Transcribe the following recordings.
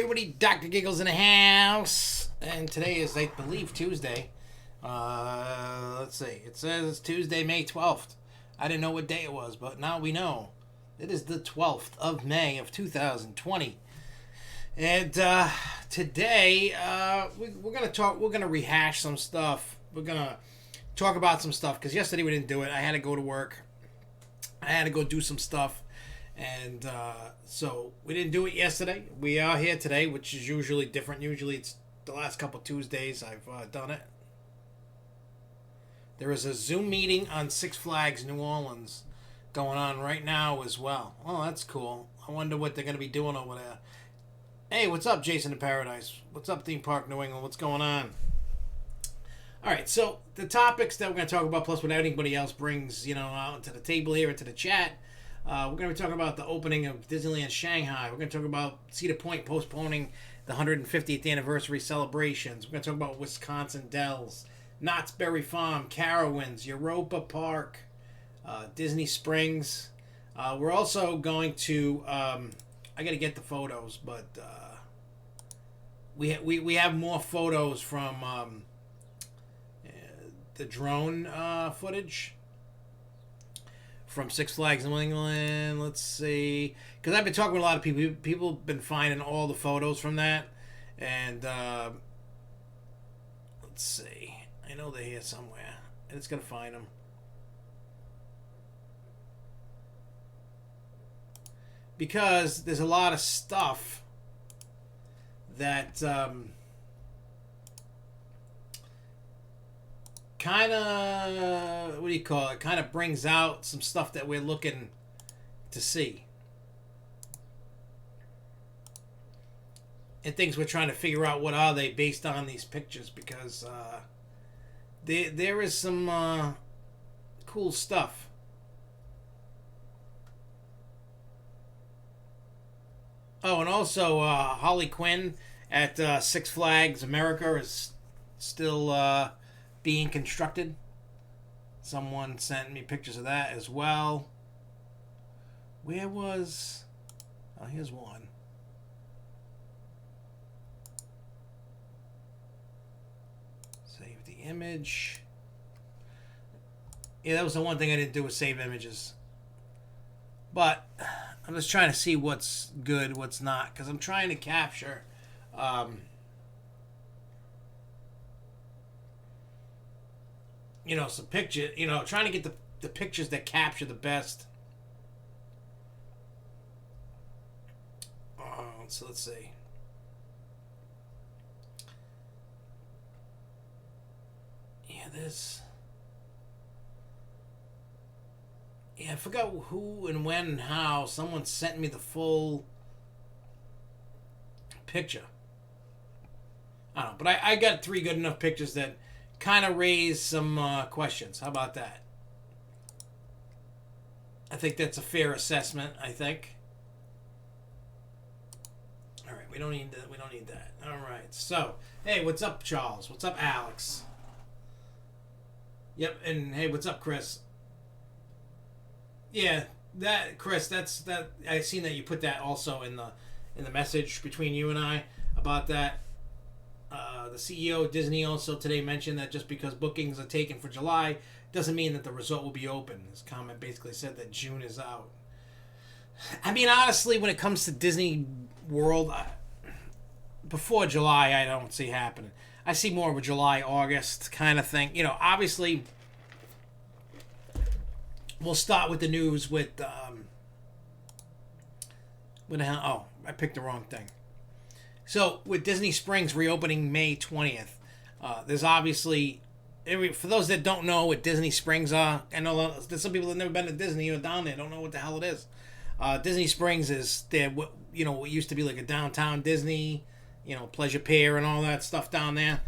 everybody, Dr. Giggles in the house. And today is, I believe, Tuesday. Let's see. It says Tuesday, May 12th. I didn't know what day it was, but now we know. It is the 12th of May of 2020. And today, we're going to talk, we're going to rehash some stuff. We're going to talk about some stuff, because yesterday we didn't do it. I had to go to work. I had to go do some stuff. And so we didn't do it yesterday. We are here today, which is usually different. Usually it's the last couple Tuesdays I've done it. There is a Zoom meeting on Six Flags New Orleans going on right now as well. Oh, that's cool. I wonder what they're going to be doing over there. Hey, what's up, Jason in Paradise? What's up, Theme Park New England? What's going on? All right, so the topics that we're going to talk about, plus what anybody else brings, out to the table here, into the chat. We're going to be talking about the opening of Disneyland Shanghai. We're going to talk about Cedar Point postponing the 150th anniversary celebrations. We're going to talk about Wisconsin Dells, Knott's Berry Farm, Carowinds, Europa Park, Disney Springs. We're also going to, I got to get the photos, but we have more photos from the drone footage from Six Flags New England. Let's see, because I've been talking with a lot of people. People have been finding all the photos from that, and let's see. I know they're here somewhere. I just gotta find them. Because there's a lot of stuff that kind of, what do you call it, kind of brings out some stuff that we're looking to see. And things we're trying to figure out, what are they based on these pictures, because there is some cool stuff. Oh, and also Harley Quinn at Six Flags America is still being constructed. Someone sent me pictures of that as well. Where was... Oh, here's one. Save the image. Yeah, that was the one thing I didn't do, was save images. But I'm just trying to see what's good, what's not, because I'm trying to capture some picture, trying to get the pictures that capture the best. So let's see. Yeah, this. Yeah, I forgot who and when and how. Someone sent me the full picture. I don't know, but I got 3 good enough pictures that kind of raise some questions. How about that? I think that's a fair assessment, I think. All right, we don't need that. We don't need that. All right. So, hey, what's up, Charles? What's up, Alex? Yep, and hey, what's up, Chris? Yeah, that, Chris, that I seen that you put that also in the message between you and I about that. The CEO of Disney also today mentioned that just because bookings are taken for July doesn't mean that the resort will be open. His comment basically said that June is out. I mean, honestly, when it comes to Disney World, before July, I don't see happening. I see more of a July, August kind of thing. Obviously, we'll start with the news with what the hell? Oh, I picked the wrong thing. So, with Disney Springs reopening May 20th, there's obviously, for those that don't know what Disney Springs are, I know there's some people that have never been to Disney or down there, don't know what the hell it is. Disney Springs is what used to be like a downtown Disney, Pleasure Pier and all that stuff down there.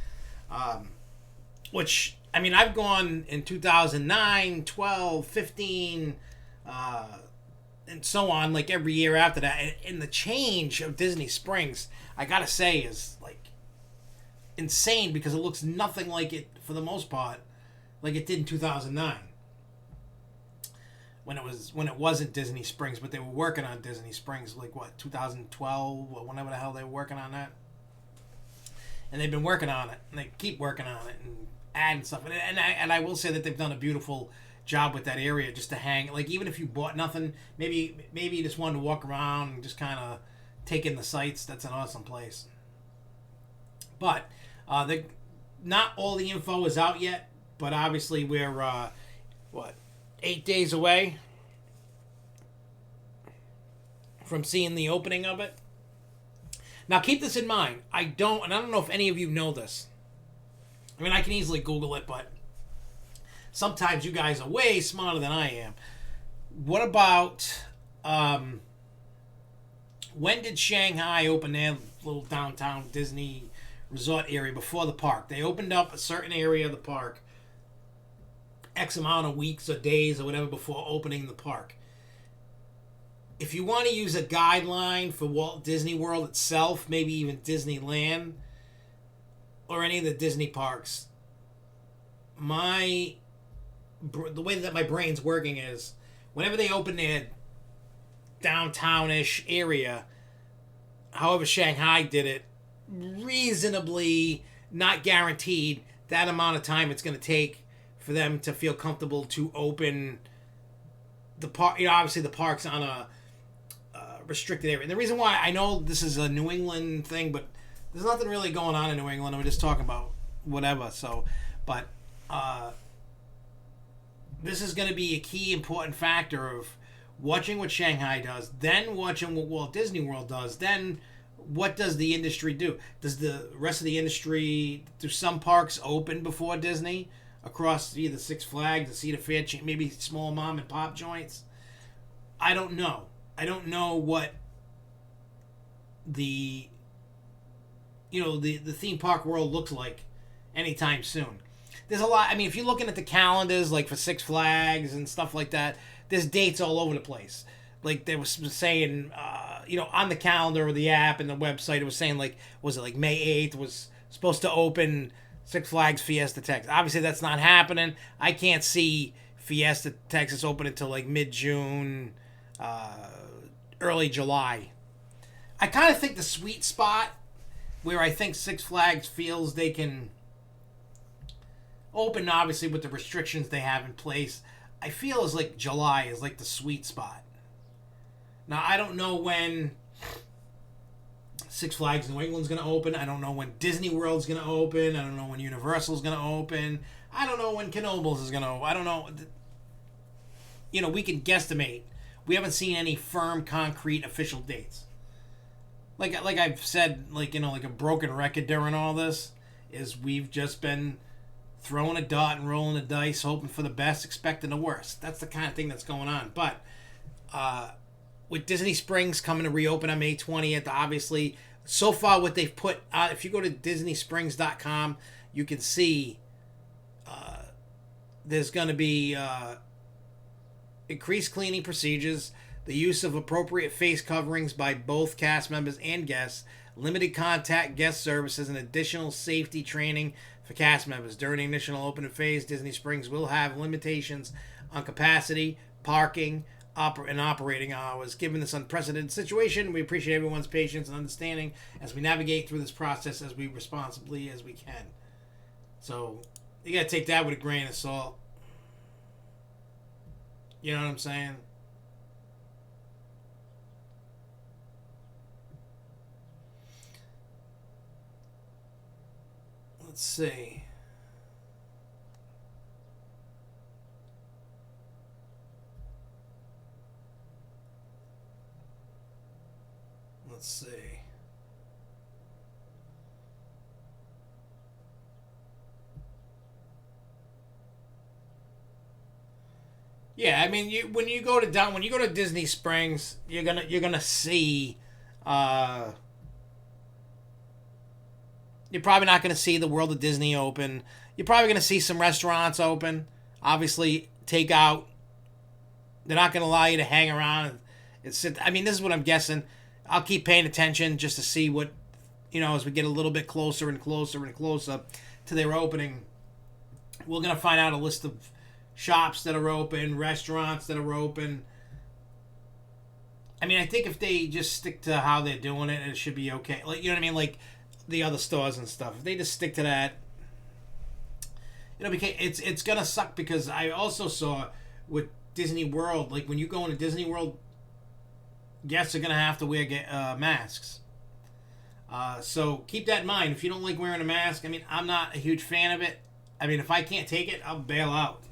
Which, I mean, I've gone in 2009, 12, 15, and so on, like every year after that. And the change of Disney Springs, I gotta say, is like insane, because it looks nothing like it, for the most part, like it did in 2009. when it wasn't Disney Springs, but they were working on Disney Springs, like what, 2012 or whenever the hell they were working on that. And they've been working on it, and they keep working on it and adding stuff. And I will say that they've done a beautiful job with that area, just to hang. Like, even if you bought nothing, maybe you just wanted to walk around and just kind of take in the sights. That's an awesome place. But not all the info is out yet. But obviously we're 8 days away from seeing the opening of it. Now, keep this in mind. I don't know if any of you know this. I mean, I can easily Google it, but sometimes you guys are way smarter than I am. What about, when did Shanghai open their little downtown Disney resort area before the park? They opened up a certain area of the park X amount of weeks or days or whatever before opening the park. If you want to use a guideline for Walt Disney World itself, maybe even Disneyland or any of the Disney parks, the way that my brain's working is whenever they open their downtown-ish area, however Shanghai did it, reasonably, not guaranteed, that amount of time it's going to take for them to feel comfortable to open the park. You know, obviously the park's on a restricted area. And the reason why, I know this is a New England thing, but there's nothing really going on in New England. We're just talking about whatever. So, but this is going to be a key important factor of watching what Shanghai does, then watching what Walt Disney World does, then what does the industry do? Does the rest of the industry, do some parks open before Disney across either Six Flags, the Cedar Fair, maybe small mom and pop joints? I don't know. I don't know what the theme park world looks like anytime soon. There's a lot. I mean, if you're looking at the calendars, like for Six Flags and stuff like that, there's dates all over the place. Like they was saying, on the calendar or the app and the website, it was saying was it May 8th was supposed to open Six Flags Fiesta Texas. Obviously, that's not happening. I can't see Fiesta Texas open until mid-June, early July. I kind of think the sweet spot where I think Six Flags feels they can open, obviously with the restrictions they have in place, I feel is July is the sweet spot. Now, I don't know when Six Flags New England's going to open. I don't know when Disney World's going to open. I don't know when Universal's going to open. I don't know when Knoebels is going to open. I don't know. We can guesstimate. We haven't seen any firm, concrete, official dates. Like I've said, a broken record during all this, is we've just been throwing a dot and rolling the dice, hoping for the best, expecting the worst. That's the kind of thing that's going on. But with Disney Springs coming to reopen on May 20th, obviously, so far what they've put out, if you go to DisneySprings.com, you can see there's going to be increased cleaning procedures, the use of appropriate face coverings by both cast members and guests, limited contact guest services, and additional safety training for cast members. During the initial opening phase, Disney Springs will have limitations on capacity, parking, and operating hours. Given this unprecedented situation, we appreciate everyone's patience and understanding as we navigate through this process as responsibly as we can. So, you gotta take that with a grain of salt. You know what I'm saying? Let's see. Let's see. Yeah, I mean, when you go to Disney Springs, you're gonna see. You're probably not gonna see the World of Disney open. You're probably gonna see some restaurants open. Obviously, takeout. They're not gonna allow you to hang around and sit. I mean, this is what I'm guessing. I'll keep paying attention just to see what, as we get a little bit closer and closer and closer to their opening. We're gonna find out a list of shops that are open, restaurants that are open. I mean, I think if they just stick to how they're doing it, it should be okay. Like, you know what I mean? Like the other stores and stuff. If they just stick to that, you know, because it's gonna suck, because I also saw with Disney World, like when you go into Disney World, guests are gonna have to wear masks. So keep that in mind. If you don't like wearing a mask, I mean, I'm not a huge fan of it. I mean, if I can't take it, I'll bail out.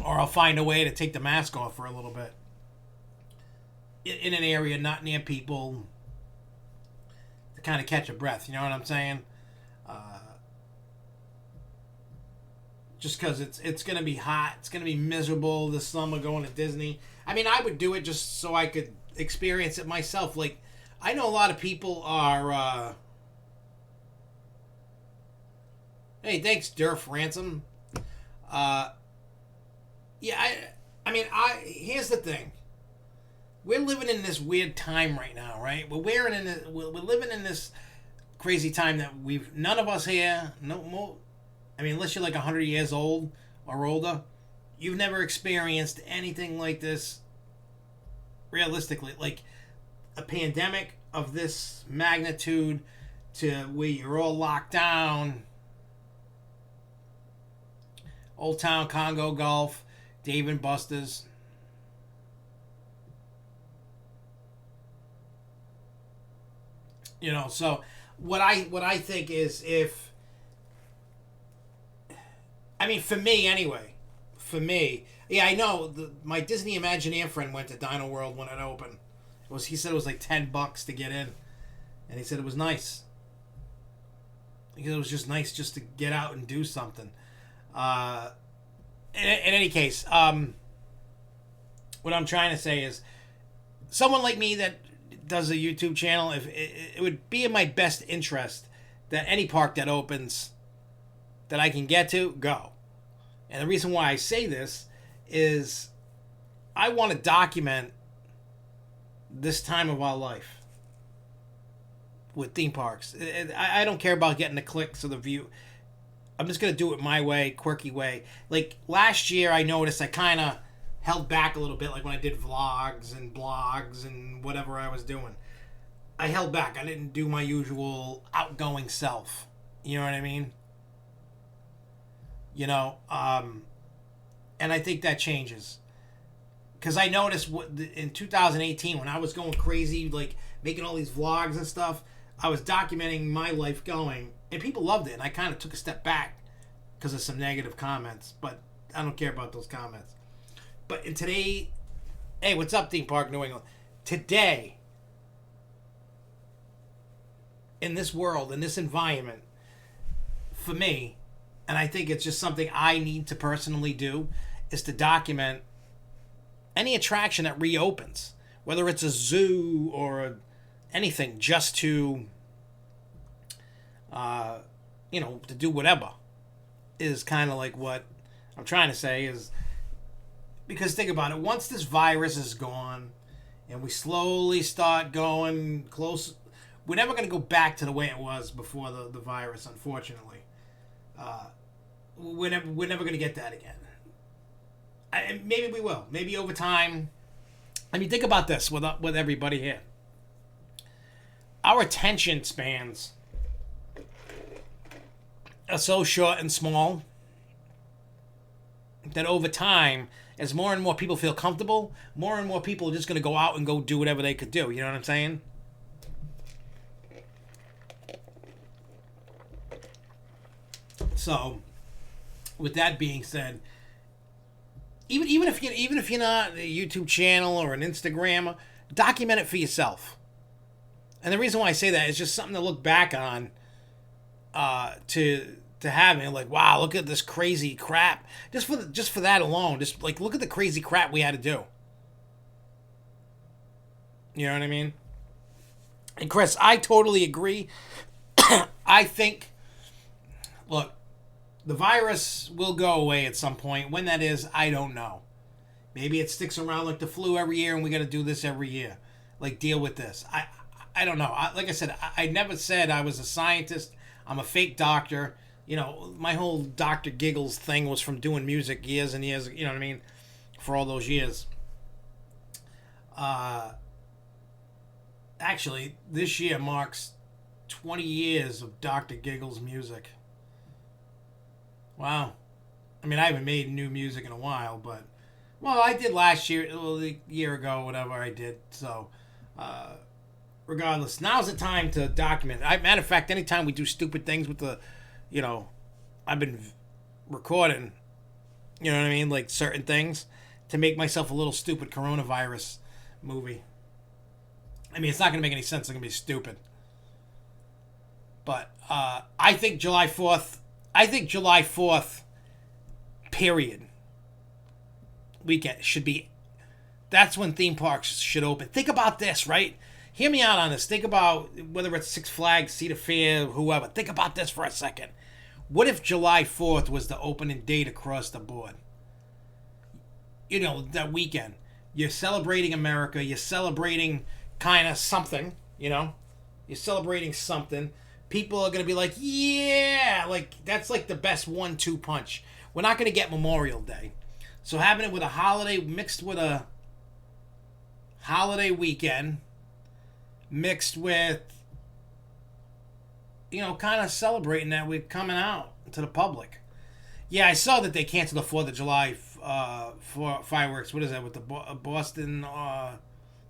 Or I'll find a way to take the mask off for a little bit. In an area not near people, to kind of catch a breath. You know what I'm saying? Just because it's going to be hot. It's going to be miserable this summer going to Disney. I mean, I would do it just so I could experience it myself. Like, I know a lot of people are... hey, thanks, Durf Ransom. Yeah, I mean, here's the thing. We're living in this weird time right now, right? We're living in this crazy time that none of us here, no more. I mean, unless you're like 100 years old or older, you've never experienced anything like this. Realistically, like a pandemic of this magnitude, to where you're all locked down. Old Town Congo Golf, Dave and Buster's. You know, so what I think is, if, I mean, for me anyway, yeah, I know my Disney Imagineer friend went to Dino World when it opened. He said it was like $10 to get in, and he said it was nice. Because it was just nice just to get out and do something. In any case, what I'm trying to say is, someone like me that does a YouTube channel, if it would be in my best interest that any park that opens that I can get to, go. And the reason why I say this is I want to document this time of our life with theme parks. I don't care about getting the clicks or the view. I'm just going to do it my way, quirky way. Like last year, I noticed I kind of held back a little bit, like when I did vlogs and blogs and whatever I was doing. I held back. I didn't do my usual outgoing self. You know what I mean? You know, and I think that changes. Because I noticed in 2018, when I was going crazy, like making all these vlogs and stuff, I was documenting my life going, and people loved it. And I kind of took a step back because of some negative comments, but I don't care about those comments. But in today, hey, what's up, Theme Park New England? Today, in this world, in this environment, for me, and I think it's just something I need to personally do, is to document any attraction that reopens, whether it's a zoo or anything, just to, you know, to do whatever, is kind of like what I'm trying to say is, because think about it, once this virus is gone and we slowly start going close, we're never going to go back to the way it was before the virus, unfortunately. We're never going to get that again. Maybe we will. Maybe over time. I mean, think about this with everybody here. Our attention spans are so short and small that over time, as more and more people feel comfortable, more and more people are just going to go out and go do whatever they could do. You know what I'm saying? So, with that being said, even if you're not a YouTube channel or an Instagram, document it for yourself. And the reason why I say that is just something to look back on, to have it, like, wow, look at this crazy crap. Just for that alone, just like look at the crazy crap we had to do. You know what I mean? And Chris, I totally agree. I think, look, the virus will go away at some point. When that is, I don't know. Maybe it sticks around like the flu every year, and we got to do this every year, like deal with this. I don't know. Like I said, I never said I was a scientist. I'm a fake doctor. my whole Dr. Giggles thing was from doing music years and years, you know what I mean, for all those years. Uh, Actually, this year marks 20 years of Dr. Giggles music. Wow. I mean, I haven't made new music in a while, but, well, I did last year, well, a year ago, whatever I did. So, uh, regardless, now's the time to document. Matter of fact, anytime we do stupid things with you know, I've been recording, you know what I mean, like certain things to make myself a little stupid coronavirus movie. I mean, it's not going to make any sense. It's going to be stupid. But I think July 4th, period, weekend should be, that's when theme parks should open. Think about this, right? Hear me out on this. Think about whether it's Six Flags, Cedar Fair, whoever. Think about this for a second. What if July 4th was the opening date across the board? That weekend. You're celebrating America. You're celebrating kind of something, You're celebrating something. People are going to be like, yeah, like that's like the best 1-2 punch. We're not going to get Memorial Day. So having it with a holiday mixed with a holiday weekend mixed with, kind of celebrating that we're coming out to the public. Yeah, I saw that they canceled the 4th of July for fireworks. What is that, with the Boston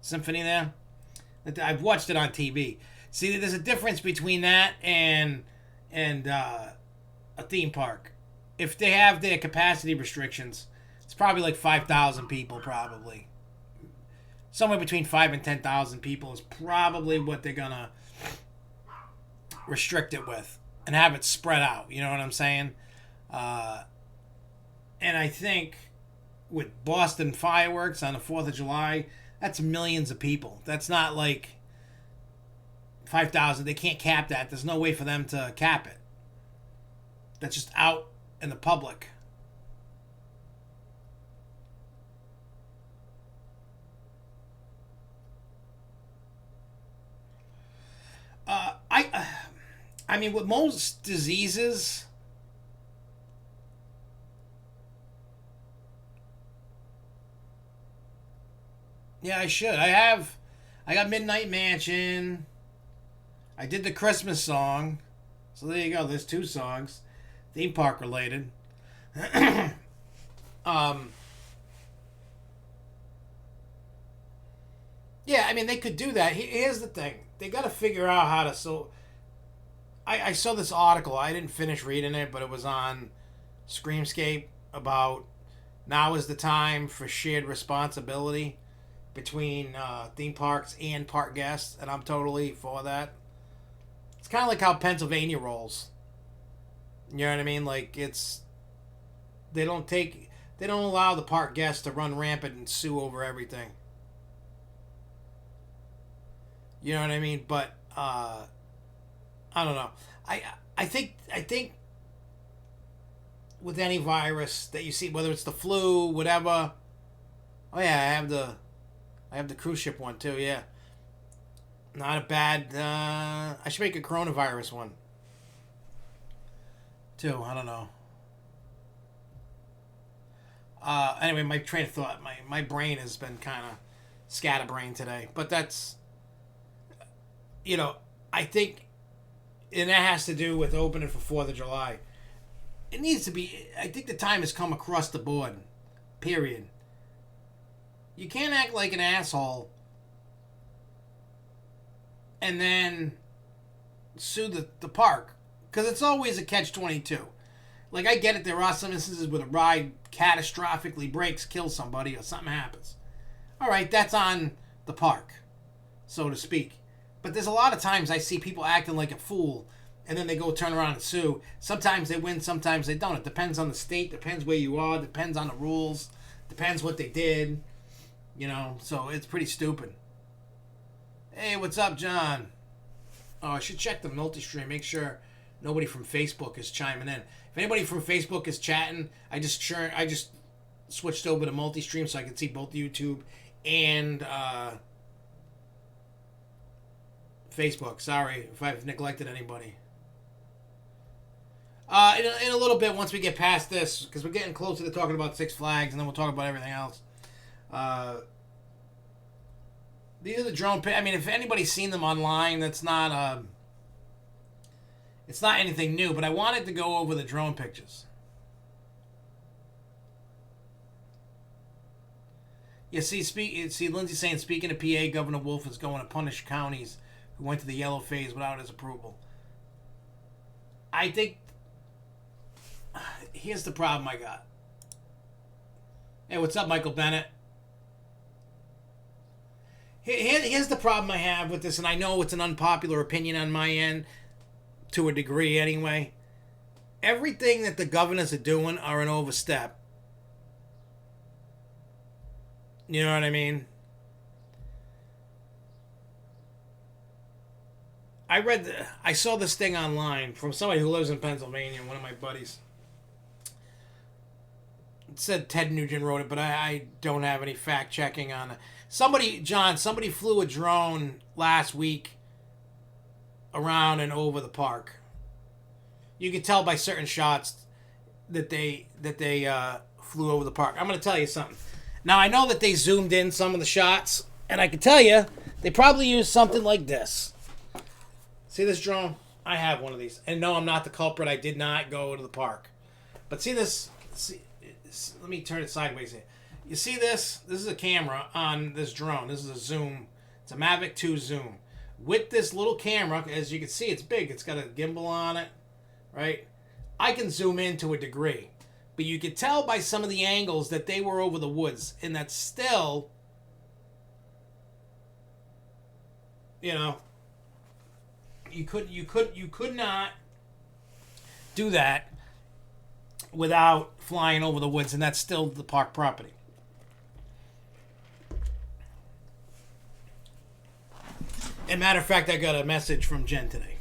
Symphony there? I've watched it on TV. See, there's a difference between that and a theme park. If they have their capacity restrictions, it's probably like 5,000 people, probably. Somewhere between 5 and 10,000 people is probably what they're going to restrict it with and have it spread out. You know what I'm saying? And I think with Boston fireworks on the 4th of July, that's millions of people. That's not like 5,000. They can't cap that. There's no way for them to cap it. That's just out in the public. I mean, with most diseases, yeah, I should. I got Midnight Mansion. I did the Christmas song. So there you go. There's 2 songs, theme park related. um, yeah, I mean, they could do that. Here's the thing. They got to figure out how to. So, I saw this article. I didn't finish reading it, but it was on Screamscape about now is the time for shared responsibility between theme parks and park guests, and I'm totally for that. It's kind of like how Pennsylvania rolls. You know what I mean? Like they don't allow the park guests to run rampant and sue over everything. You know what I mean? But I don't know. I think with any virus that you see, whether it's the flu, whatever. Oh yeah, I have the cruise ship one too. Yeah, not a bad. I should make a coronavirus one too. I don't know. Anyway, my train of thought, my brain has been kind of scatterbrained today, but that's, I think, and that has to do with opening for 4th of July. It needs to be. I think the time has come across the board. Period. You can't act like an asshole and then sue the park. Because it's always a catch-22. Like, I get it, there are some instances where the ride catastrophically breaks, kills somebody, or something happens. Alright, that's on the park, so to speak. But there's a lot of times I see people acting like a fool, and then they go turn around and sue. Sometimes they win, sometimes they don't. It depends on the state, depends where you are, depends on the rules, depends what they did. So it's pretty stupid. Hey, what's up, John? Oh, I should check the multi-stream, make sure nobody from Facebook is chiming in. If anybody from Facebook is chatting, I just switched over to multi-stream so I can see both YouTube and Facebook. Sorry if I've neglected anybody. In a little bit, once we get past this, because we're getting closer to talking about Six Flags, and then we'll talk about everything else. These are the drone. I mean, if anybody's seen them online, that's not. It's not anything new, but I wanted to go over the drone pictures. You see, Lindsay saying, speaking of PA, Governor Wolf is going to punish counties who went to the yellow phase without his approval. I think here's the problem I got. Hey, what's up, Michael Bennett? Here's the problem I have with this, and I know it's an unpopular opinion on my end, to a degree anyway. Everything that the governors are doing are an overstep. You know what I mean? I saw this thing online from somebody who lives in Pennsylvania, one of my buddies. It said Ted Nugent wrote it, but I don't have any fact checking on it. Somebody flew a drone last week around and over the park. You could tell by certain shots that they flew over the park. I'm going to tell you something. Now, I know that they zoomed in some of the shots, and I can tell you they probably used something like this. See this drone? I have one of these. And no, I'm not the culprit. I did not go to the park. But see this? Let me turn it sideways here. You see this? This is a camera on this drone. This is a zoom. It's a Mavic 2 zoom. With this little camera, as you can see, it's big. It's got a gimbal on it, right? I can zoom in to a degree. But you could tell by some of the angles that they were over the woods. And that's still, you know, you could not do that without flying over the woods, and that's still the park property. As a matter of fact, I got a message from Jen today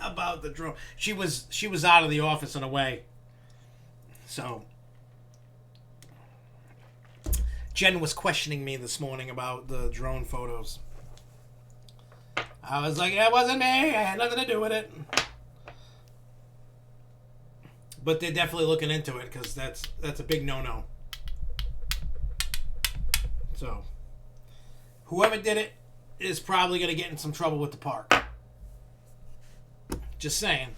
about the drone. She was out of the office and away. So Jen was questioning me this morning about the drone photos. I was like, it wasn't me. I had nothing to do with it. But they're definitely looking into it because that's a big no-no. So whoever did it is probably going to get in some trouble with the park. Just saying.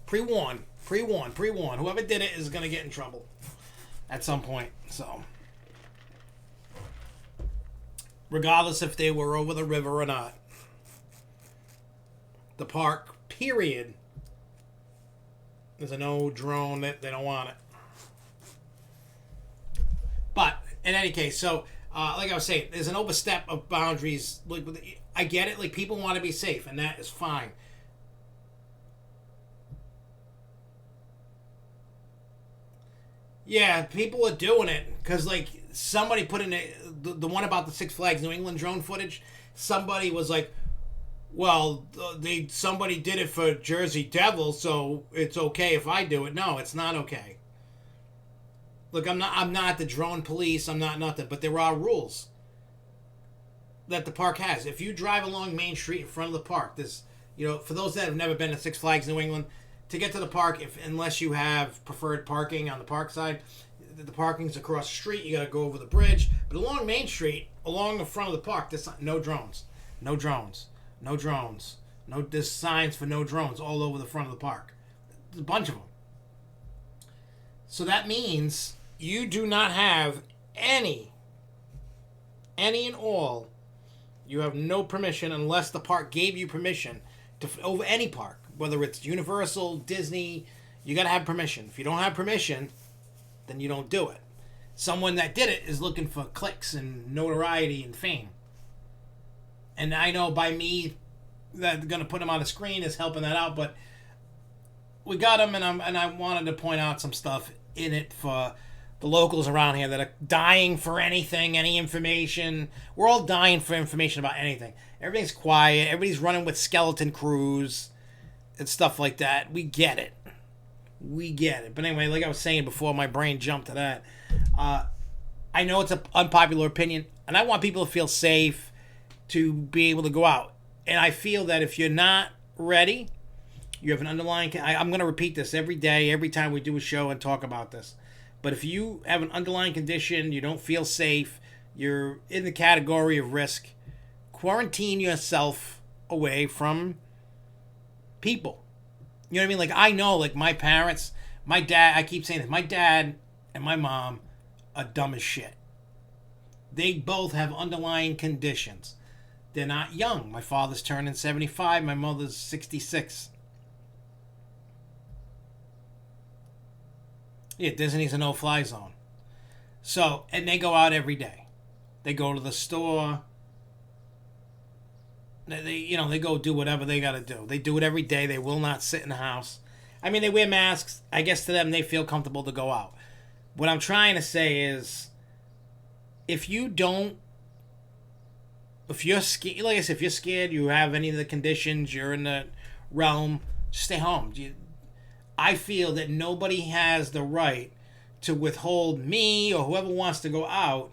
Pre-warn. Whoever did it is going to get in trouble at some point. So regardless if they were over the river or not. The park, period. There's a no drone that they don't want it. But in any case, so like I was saying, there's an overstep of boundaries. Like, I get it. Like, people want to be safe, and that is fine. Yeah, people are doing it because, like, somebody put in the one about the Six Flags New England drone footage. Somebody was like, well, somebody did it for Jersey Devil, so it's okay if I do it. No, it's not okay. Look, I'm not the drone police. I'm not nothing, but there are rules that the park has. If you drive along Main Street in front of the park, there's, you know, for those that have never been to Six Flags New England, to get to the park, unless you have preferred parking on the park side, the parking's across the street. You got to go over the bridge. But along Main Street, along the front of the park, there's no drones. No drones. No drones. There's signs for no drones all over the front of the park. There's a bunch of them. So that means you do not have any and all. You have no permission unless the park gave you permission to over any park, whether it's Universal, Disney. You got to have permission. If you don't have permission, then you don't do it. Someone that did it is looking for clicks and notoriety and fame. And I know by me that going to put him on the screen is helping that out, but we got him, and I wanted to point out some stuff in it for the locals around here that are dying for anything, any information. We're all dying for information about anything. Everything's quiet. Everybody's running with skeleton crews and stuff like that. We get it. But anyway, like I was saying before, my brain jumped to that. I know it's an unpopular opinion, and I want people to feel safe to be able to go out. And I feel that if you're not ready, you have an underlying... I'm going to repeat this every day, every time we do a show and talk about this. But if you have an underlying condition, you don't feel safe, you're in the category of risk, quarantine yourself away from people. You know what I mean? Like, I know, like, my parents, my dad, I keep saying this, my dad and my mom are dumb as shit. They both have underlying conditions. They're not young. My father's turning 75, my mother's 66. Yeah, Disney's a no-fly zone. So, and they go out every day. They go to the store. They go do whatever they got to do. They do it every day. They will not sit in the house. I mean, they wear masks. I guess to them, they feel comfortable to go out. What I'm trying to say is, if you're scared, like I said, if you're scared, you have any of the conditions, you're in the realm, stay home. I feel that nobody has the right to withhold me or whoever wants to go out.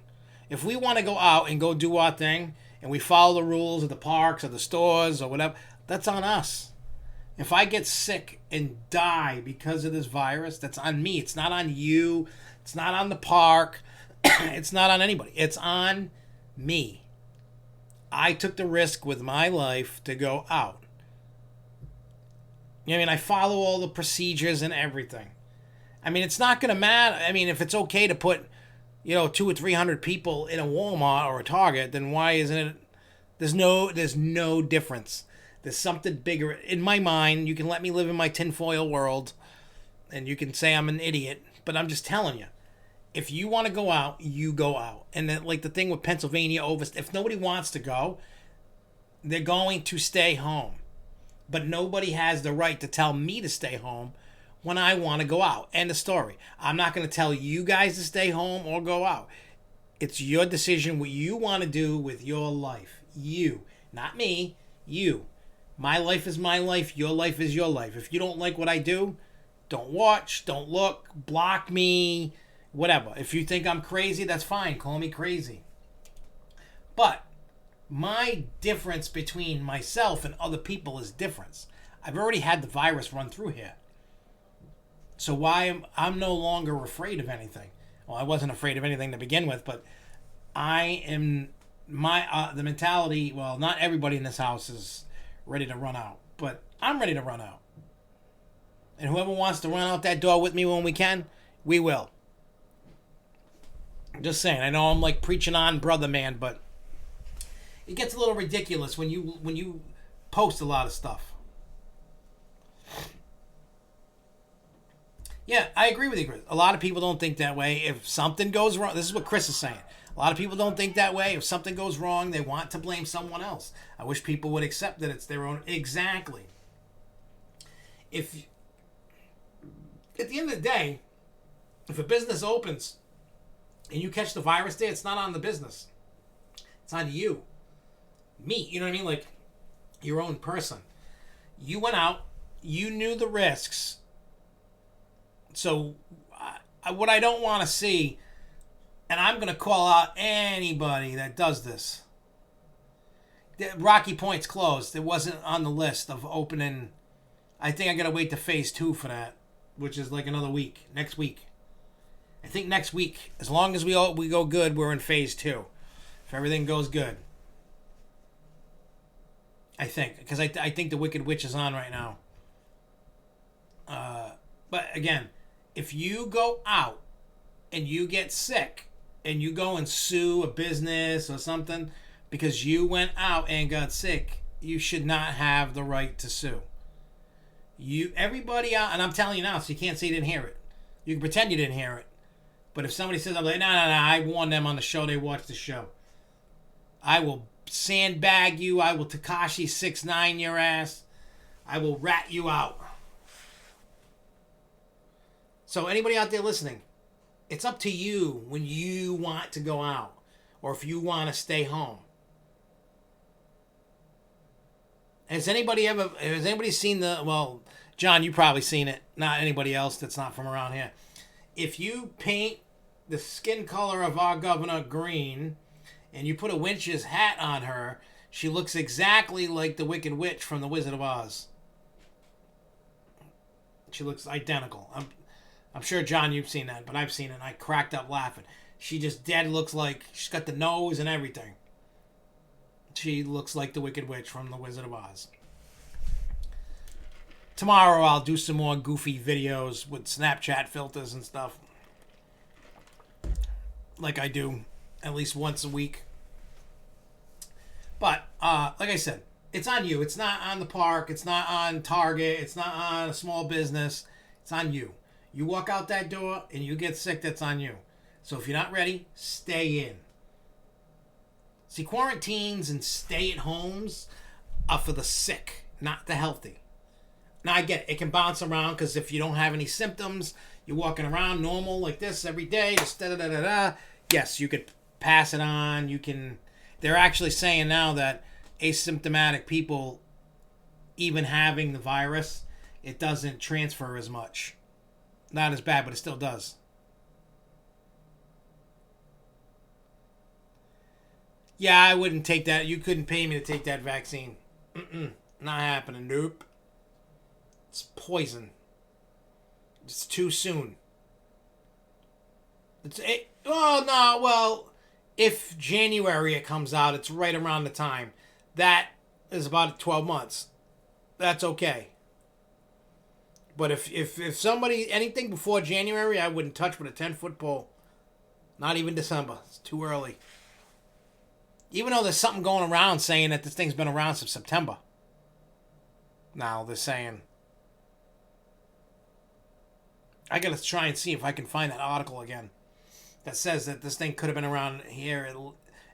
If we want to go out and go do our thing, and we follow the rules of the parks or the stores or whatever, that's on us. If I get sick and die because of this virus, that's on me. It's not on you. It's not on the park. It's not on anybody. It's on me. I took the risk with my life to go out. You know what I mean? I follow all the procedures and everything. I mean, it's not going to matter. I mean, if it's okay to put, 200 or 300 people in a Walmart or a Target, then why isn't it? There's no difference. There's something bigger. In my mind, you can let me live in my tinfoil world, and you can say I'm an idiot, but I'm just telling you. If you want to go out, you go out. And then, like the thing with Pennsylvania, if nobody wants to go, they're going to stay home. But nobody has the right to tell me to stay home when I want to go out. End of story. I'm not going to tell you guys to stay home or go out. It's your decision what you want to do with your life. You. Not me. You. My life is my life. Your life is your life. If you don't like what I do, don't watch, don't look, block me, whatever. If you think I'm crazy, that's fine. Call me crazy. But my difference between myself and other people is difference. I've already had the virus run through here. So I'm no longer afraid of anything. Well, I wasn't afraid of anything to begin with, but I am the mentality, well, not everybody in this house is ready to run out, but I'm ready to run out. And whoever wants to run out that door with me when we can, we will. I'm just saying, I know I'm like preaching on brother man, but it gets a little ridiculous when you post a lot of stuff. Yeah, I agree with you, Chris. A lot of people don't think that way. If something goes wrong, this is what Chris is saying. A lot of people don't think that way. If something goes wrong, they want to blame someone else. I wish people would accept that it's their own. Exactly. If at the end of the day, if a business opens and you catch the virus there, it's not on the business. It's on you. Me, you know what I mean? Like, your own person. You went out. You knew the risks. So, what I don't want to see, and I'm going to call out anybody that does this. Rocky Point's closed. It wasn't on the list of opening. I think I got to wait to phase 2 for that, which is like another week. Next week. I think next week, as long as we go good, we're in phase 2. If everything goes good. I think. Because I think the Wicked Witch is on right now. But again, if you go out and you get sick and you go and sue a business or something because you went out and got sick, you should not have the right to sue. Everybody out, and I'm telling you now, so you can't say you didn't hear it. You can pretend you didn't hear it. But if somebody says, I'm like, no, I warned them on the show, they watched the show. I will sandbag you. I will Tekashi 6ix9ine your ass. I will rat you out. So anybody out there listening, it's up to you when you want to go out or if you want to stay home. Has anybody seen well, John, you've probably seen it. Not anybody else that's not from around here. If you paint the skin color of our governor green and you put a witch's hat on her, she looks exactly like the Wicked Witch from The Wizard of Oz. She looks identical. I'm sure, John, you've seen that, but I've seen it, and I cracked up laughing. She just dead looks like... She's got the nose and everything. She looks like the Wicked Witch from The Wizard of Oz. Tomorrow I'll do some more goofy videos with Snapchat filters and stuff. Like I do at least once a week. But, like I said, it's on you. It's not on the park. It's not on Target. It's not on a small business. It's on you. You walk out that door and you get sick, that's on you. So if you're not ready, stay in. See, quarantines and stay-at-homes are for the sick, not the healthy. Now, I get it. It can bounce around because if you don't have any symptoms, you're walking around normal like this every day, just da-da-da-da-da. Yes, you could pass it on. You can... They're actually saying now that asymptomatic people, even having the virus, it doesn't transfer as much. Not as bad, but it still does. Yeah, I wouldn't take that. You couldn't pay me to take that vaccine. Not happening. Nope. It's poison. It's too soon. If January it comes out, it's right around the time. That is about 12 months. That's okay. But if somebody, anything before January, I wouldn't touch with a 10-foot pole. Not even December. It's too early. Even though there's something going around saying that this thing's been around since September. Now they're saying... I gotta try and see if I can find that article again. That says that this thing could have been around here,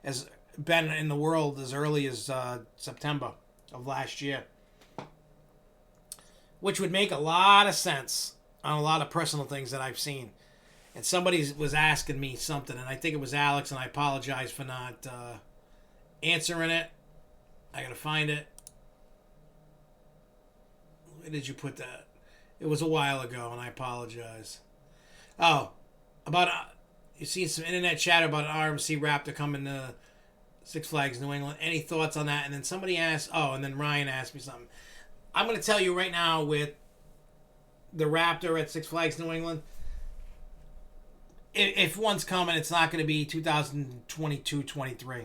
as been in the world as early as September of last year. Which would make a lot of sense on a lot of personal things that I've seen. And somebody was asking me something, and I think it was Alex, and I apologize for not answering it. I gotta find it. Where did you put that? It was a while ago, and I apologize. Oh, about... You see some internet chatter about an RMC Raptor coming to Six Flags New England. Any thoughts on that? And then somebody asked... Oh, and then Ryan asked me something. I'm going to tell you right now with the Raptor at Six Flags New England, if one's coming, it's not going to be 2022-23.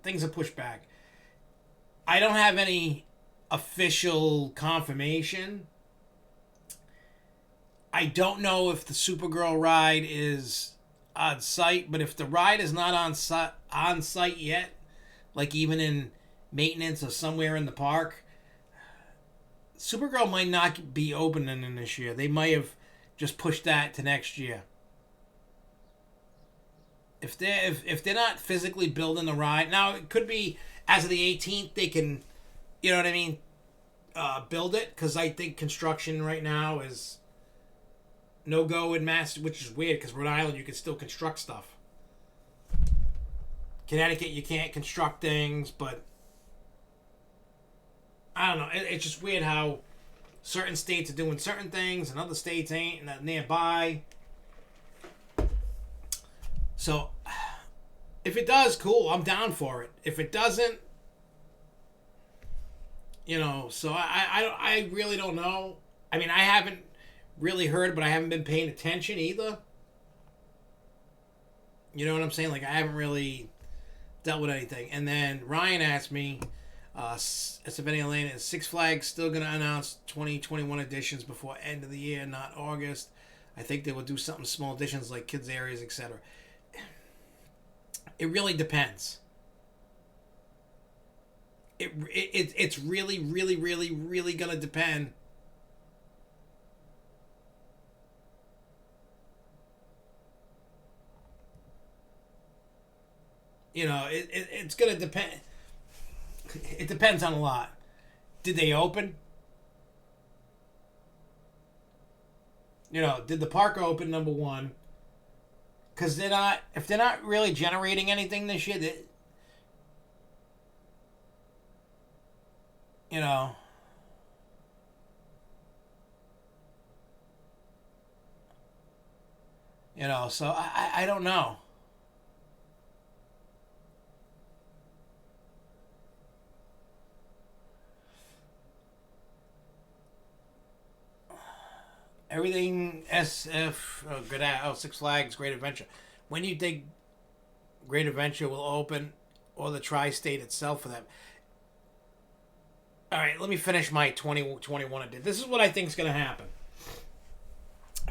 Things are pushed back. I don't have any official confirmation. I don't know if the Supergirl ride is on site, but if the ride is not on site yet, like even in maintenance or somewhere in the park, Supergirl might not be opening in this year. They might have just pushed that to next year. If they're not physically building the ride, now it could be as of the 18th they can, you know what I mean, build it, because I think construction right now is no go in Mass, which is weird because Rhode Island you can still construct stuff. Connecticut you can't construct things, but I don't know. It's just weird how certain states are doing certain things and other states ain't, and nearby. So, if it does, cool. I'm down for it. If it doesn't, you know, so I really don't know. I mean, I haven't really heard, but I haven't been paying attention either. You know what I'm saying? Like, I haven't really dealt with anything. And then Ryan asked me, SFNEOnline, is Six Flags still going to announce 2021 editions before end of the year, not August? I think they will do something small editions like kids areas, etc. It really depends. It's really, really, really, really going to depend. You know, it's going to depend. It depends on a lot. Did they open? You know, did the park open, number one? Because if they're not really generating anything this year, you know, so I don't know. everything SF, Six Flags, Great Adventure. When do you think Great Adventure will open, or the tri-state itself for that? All right, let me finish my 2021 edition. This is what I think is going to happen.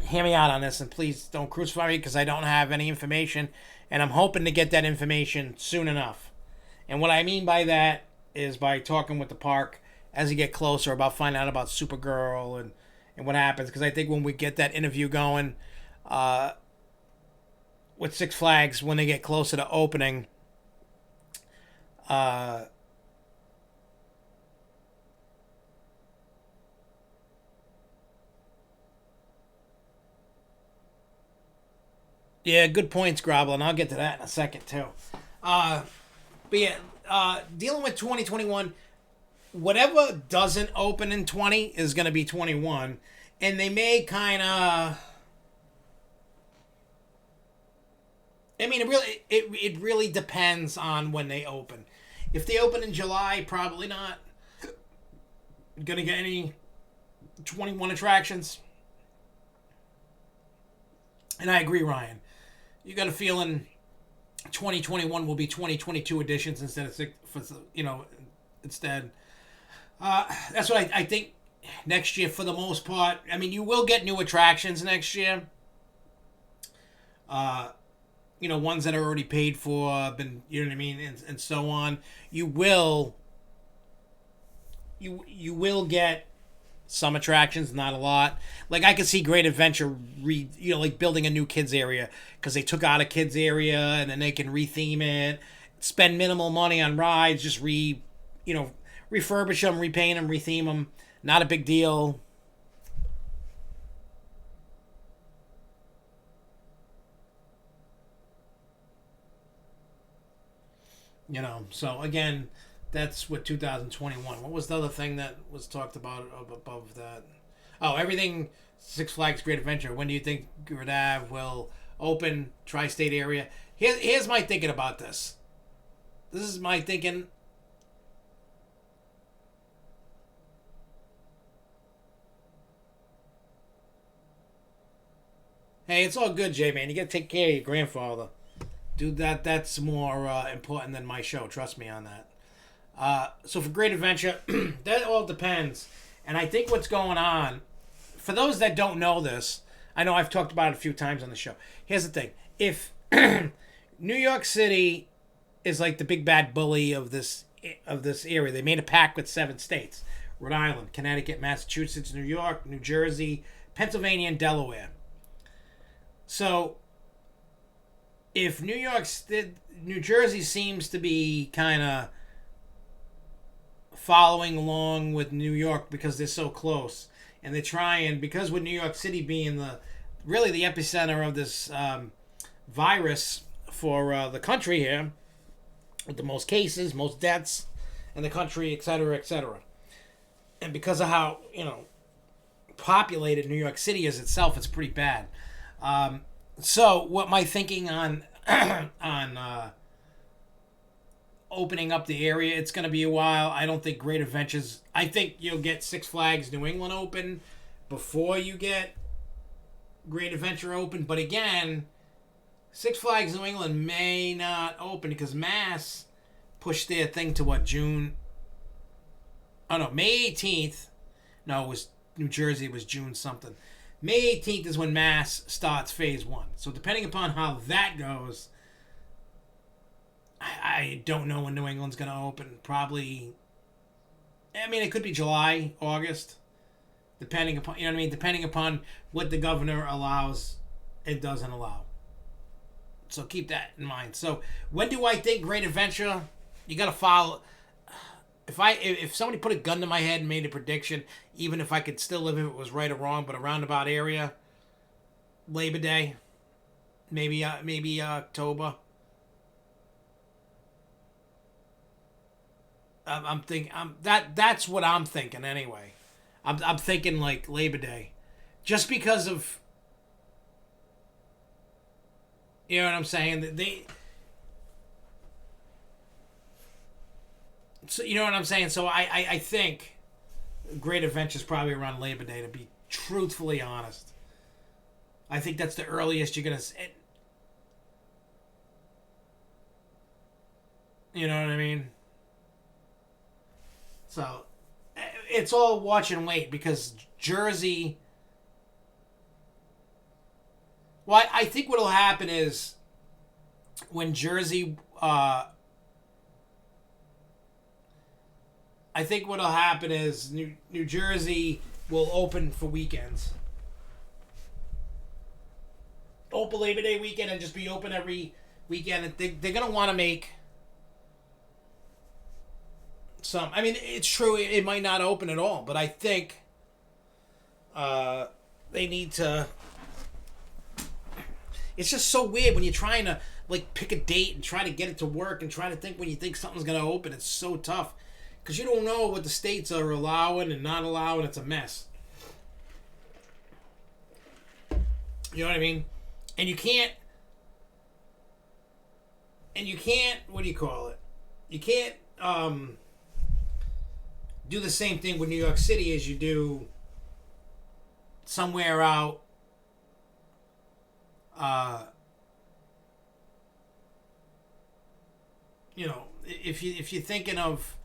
Hear me out on this, and please don't crucify me because I don't have any information, and I'm hoping to get that information soon enough. And what I mean by that is by talking with the park as you get closer about finding out about Supergirl and what happens. Because I think when we get that interview going with Six Flags, when they get closer to opening, yeah, good points, Grobble, and I'll get to that in a second, too. But yeah, dealing with 2021, whatever doesn't open in 20 is going to be 21. And they may kind of... I mean, it really depends on when they open. If they open in July, probably not going to get any 21 attractions. And I agree, Ryan. You got a feeling 2021 will be 2022 editions instead of, instead. That's what I think next year for the most part. I mean, you will get new attractions next year. Ones that are already paid for, been, you know what I mean, and so on. You will get some attractions, not a lot. Like, I could see Great Adventure, like building a new kids area because they took out a kids area and then they can retheme it, spend minimal money on rides, just refurbish them, repaint them, retheme them. Not a big deal. So again, that's what 2021. What was the other thing that was talked about above that? Oh, everything Six Flags Great Adventure. When do you think Grand Ave will open? Tri-state area. Here's my thinking about this. This is my thinking. Hey, it's all good, Jay, man. You got to take care of your grandfather. Dude, that's more important than my show. Trust me on that. So for Great Adventure, that all depends. And I think what's going on, for those that don't know this, I know I've talked about it a few times on the show. Here's the thing. If New York City is like the big bad bully of this area, they made a pact with 7 states. Rhode Island, Connecticut, Massachusetts, New York, New Jersey, Pennsylvania, and Delaware. So if New Jersey seems to be kind of following along with New York because they're so close, and they're trying, because with New York City being the epicenter of this virus for the country here, with the most cases, most deaths in the country, etc., etc., and because of how populated New York City is itself, it's pretty bad. So what my thinking on opening up the area, it's going to be a while. I don't think Great Adventures... I think you'll get Six Flags New England open before you get Great Adventure open. But again, Six Flags New England may not open because Mass pushed their thing to June... Oh no, May 18th. No, it was New Jersey. It was June something. May 18th is when Mass starts Phase 1. So depending upon how that goes, I don't know when New England's going to open. Probably, I mean, it could be July, August, depending upon, depending upon what the governor allows and doesn't allow. So keep that in mind. So when do I think Great Adventure? You got to follow. If somebody put a gun to my head and made a prediction, even if I could still live if it was right or wrong, but a roundabout area, Labor Day, maybe October. That's what I'm thinking anyway. I'm thinking like Labor Day, just because of, you know what I'm saying, So you know what I'm saying? So I think Great Adventure is probably around Labor Day, to be truthfully honest. I think that's the earliest you're gonna. You know what I mean? So it's all watch and wait because Jersey. Well, I think what'll happen is when Jersey. I think what'll happen is New Jersey will open for weekends. Open Labor Day weekend and just be open every weekend. They're going to want to make some. I mean, it's true. It might not open at all, but I think they need to. It's just so weird when you're trying to like pick a date and try to get it to work and try to think when you think something's going to open. It's so tough because you don't know what the states are allowing and not allowing. It's a mess. You know what I mean? And you can't. What do you call it? You can't do the same thing with New York City as you do somewhere out. You know, if you're thinking of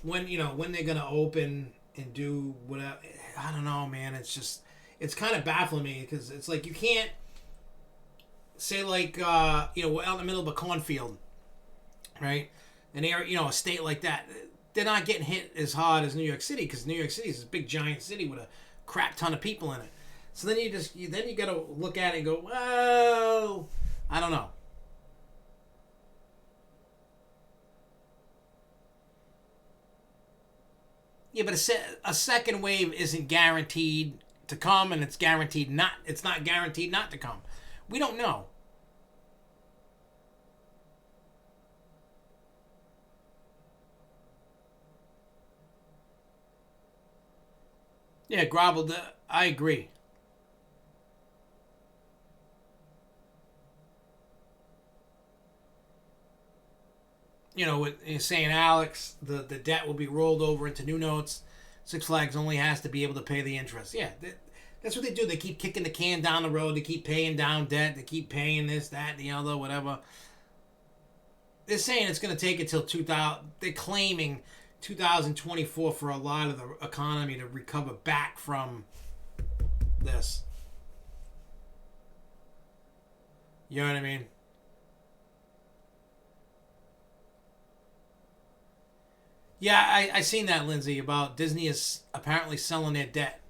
when they're gonna open and do whatever, I don't know, man. It's kind of baffling me because it's like you can't say like out in the middle of a cornfield, right? An area, a state like that, they're not getting hit as hard as New York City because New York City is this big giant city with a crap ton of people in it. So then you got to look at it and go, well, I don't know. Yeah, but a second wave isn't guaranteed to come, and it's not guaranteed not to come. We don't know. Yeah, Grovel, I agree. What you're saying, Alex, the debt will be rolled over into new notes. Six Flags only has to be able to pay the interest. Yeah, that's what they do. They keep kicking the can down the road. They keep paying down debt. They keep paying this, that, the other, whatever. They're saying it's going to take until 2000. They're claiming 2024 for a lot of the economy to recover back from this. You know what I mean? Yeah, I seen that, Lindsay, about Disney is apparently selling their debt.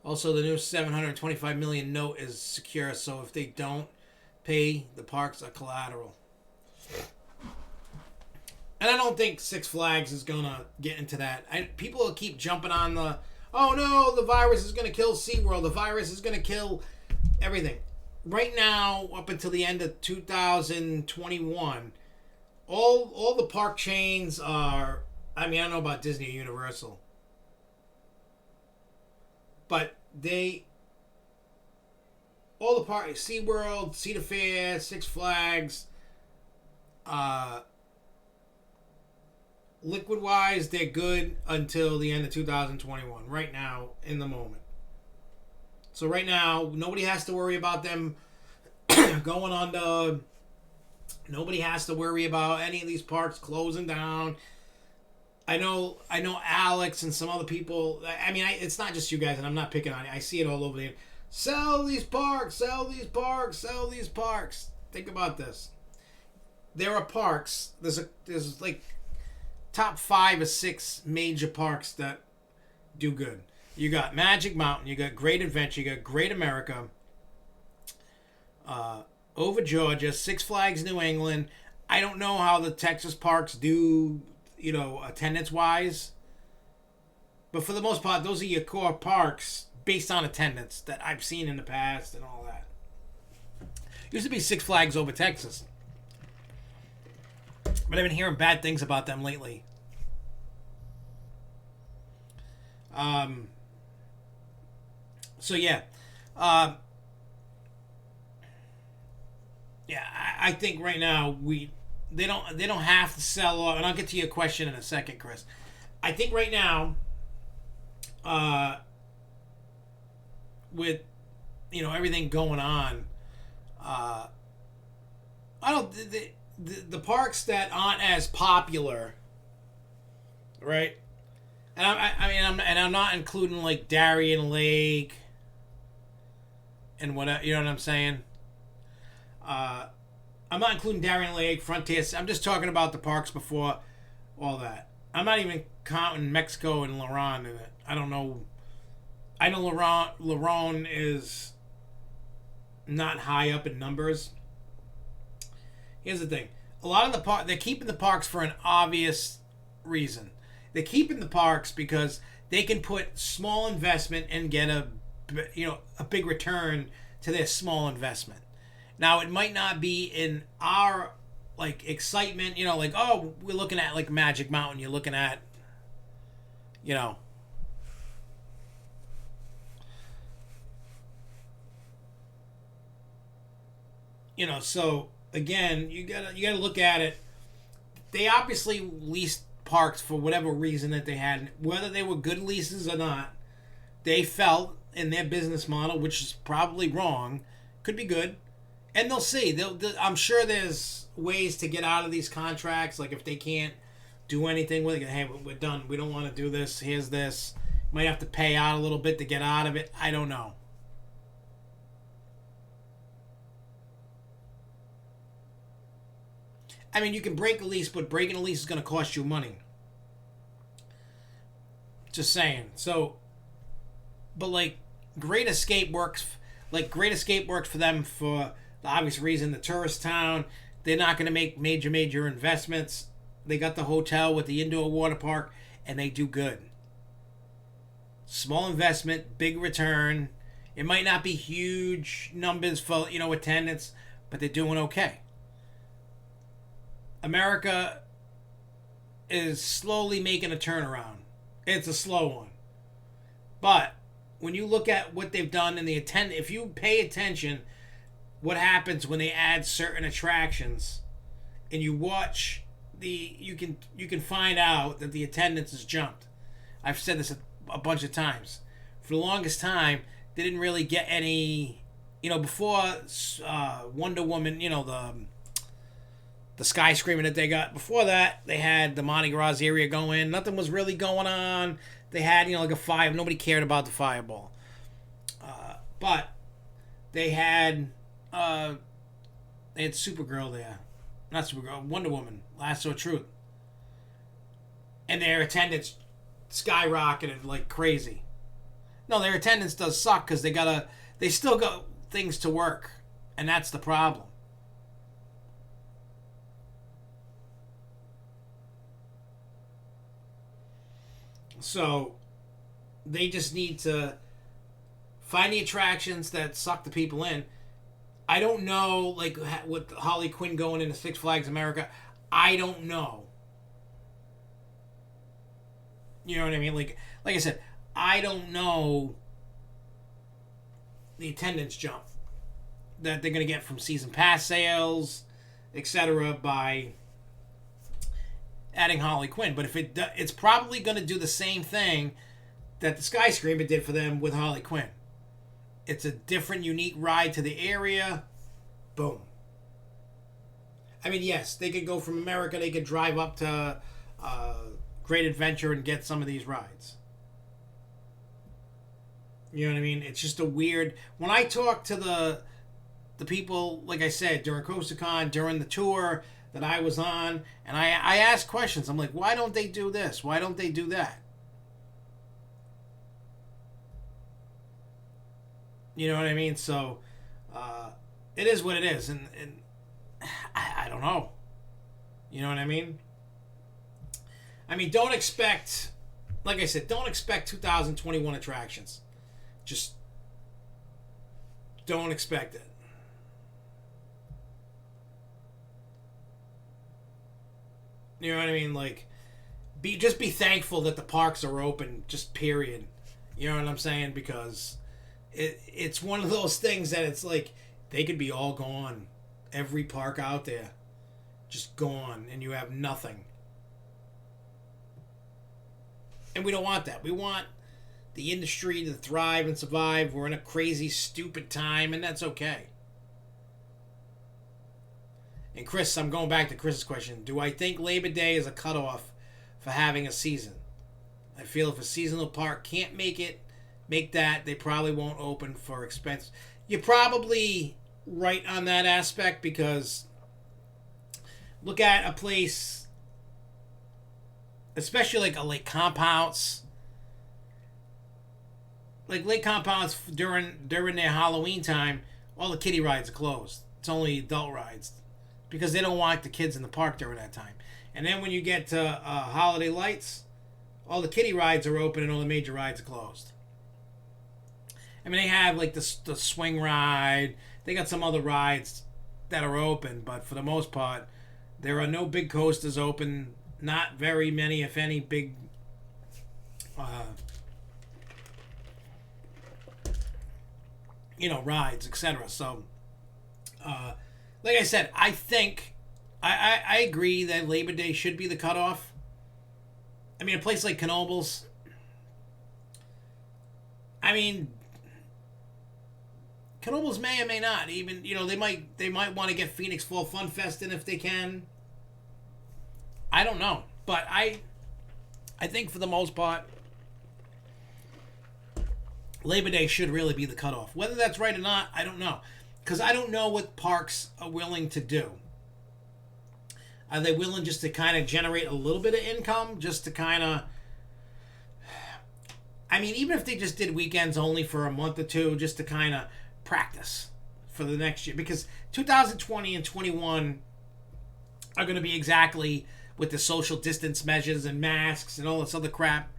Also, the new $725 million note is secure, so if they don't pay, the parks are collateral. And I don't think Six Flags is going to get into that. People will keep jumping on oh no, the virus is going to kill SeaWorld. The virus is going to kill everything. Right now, up until the end of 2021, all the park chains are, I don't know about Disney or Universal, but all the parks, SeaWorld, Cedar Fair, Six Flags, liquid wise, they're good until the end of 2021. Right now, in the moment. So right now, nobody has to worry about them going under. Nobody has to worry about any of these parks closing down. I know Alex and some other people. It's not just you guys, and I'm not picking on it. I see it all over there. Sell these parks, sell these parks, sell these parks. Think about this. There are parks. There's like top 5 or 6 major parks that do good. You got Magic Mountain, you got Great Adventure, you got Great America, Over Georgia, Six Flags New England. I don't know how the Texas parks do, attendance wise, but for the most part, those are your core parks based on attendance that I've seen in the past and all that. Used to be Six Flags Over Texas. But I've been hearing bad things about them lately. So yeah. Yeah, I think right now they don't have to sell off, and I'll get to your question in a second, Chris. I think right now, uh, with everything going on, uh, I don't the parks that aren't as popular, right? And I'm not including like Darien Lake and what you know what I'm saying. Uh, I'm not including Darien Lake, Frontier. I'm just talking about the parks before all that. I'm not even counting Mexico and Laron in it. I don't know. I know Laron is not high up in numbers. Here's the thing: a lot of the they're keeping the parks for an obvious reason. They're keeping the parks because they can put small investment and get a big return to their small investment. Now it might not be in our like excitement, like, oh, we're looking at like Magic Mountain. You're looking at, you know, So again, you gotta look at it. They obviously leased parks for whatever reason that they had, whether they were good leases or not. They felt in their business model, which is probably wrong, could be good, and they'll see. I'm sure there's ways to get out of these contracts. Like if they can't do anything with it, hey, we're done. We don't want to do this. Here's this. Might have to pay out a little bit to get out of it. I don't know. I mean, you can break a lease, but breaking a lease is going to cost you money. Just saying. So, but like Great Escape works. Like Great Escape works for them for the obvious reason. The tourist town. They're not going to make major investments. They got the hotel with the indoor water park, and they do good. Small investment, big return. It might not be huge numbers for attendance, but they're doing okay. America is slowly making a turnaround. It's a slow one. But when you look at what they've done in the if you pay attention, what happens when they add certain attractions, and you watch you can find out that the attendance has jumped. I've said this a bunch of times. For the longest time, they didn't really get any. Before Wonder Woman, the Sky Screamer that they got. Before that, they had the Mardi Gras area going. Nothing was really going on. They had, like a fire. Nobody cared about the fireball. But they had Supergirl there. Not Supergirl, Wonder Woman, Lasso of Truth. And their attendance skyrocketed like crazy. No, their attendance does suck because they still got things to work. And that's the problem. So they just need to find the attractions that suck the people in. I don't know, like with Harley Quinn going into Six Flags America. I don't know. You know what I mean? Like I said, I don't know the attendance jump that they're going to get from season pass sales, etc. by adding Harley Quinn. But if it's probably going to do the same thing that the Skyscraper did for them with Harley Quinn. It's a different, unique ride to the area. Boom. I mean, yes, they could go from America. They could drive up to Great Adventure and get some of these rides. You know what I mean? It's just a weird. When I talk to the people, like I said, during CoasterCon, during the tour that I was on, and I ask questions. I'm like, why don't they do this? Why don't they do that? You know what I mean? So, it is what it is, and I don't know. You know what I mean? I mean, don't expect, like I said, don't expect 2021 attractions. Just don't expect it. You know what I mean? Like, be thankful that the parks are open. Just period. You know what I'm saying? Because it's one of those things that it's like they could be all gone. every park out there just gone, and you have nothing. And we don't want that. We want the industry to thrive and survive. We're in a crazy, stupid time, and that's okay. And Chris, I'm going back to Chris's question. Do I think Labor Day is a cutoff for having a season? I feel if a seasonal park can't make that, they probably won't open for expense. You're probably right on that aspect, because look at a place, especially like a Lake Compounce. Like Lake Compounce during their Halloween time, all the kiddie rides are closed. It's only adult rides because they don't want the kids in the park during that time. And then when you get to Holiday Lights, all the kiddie rides are open and all the major rides are closed. I mean, they have like the swing ride. They got some other rides that are open, but for the most part, there are no big coasters open. Not very many, if any, big rides, etc. So, like I said, I think I agree that Labor Day should be the cutoff. I mean, a place like Knoebels, I mean, Knoebels may or may not. Even, they might want to get Phoenix Fall Fun Fest in if they can. I don't know, but I think for the most part, Labor Day should really be the cutoff. Whether that's right or not, I don't know, because I don't know what parks are willing to do. Are they willing just to kind of generate a little bit of income, just to kind of? I mean, even if they just did weekends only for a month or two, just to kind of practice for the next year, because 2020 and 21 are going to be exactly with the social distance measures and masks and all this other crap.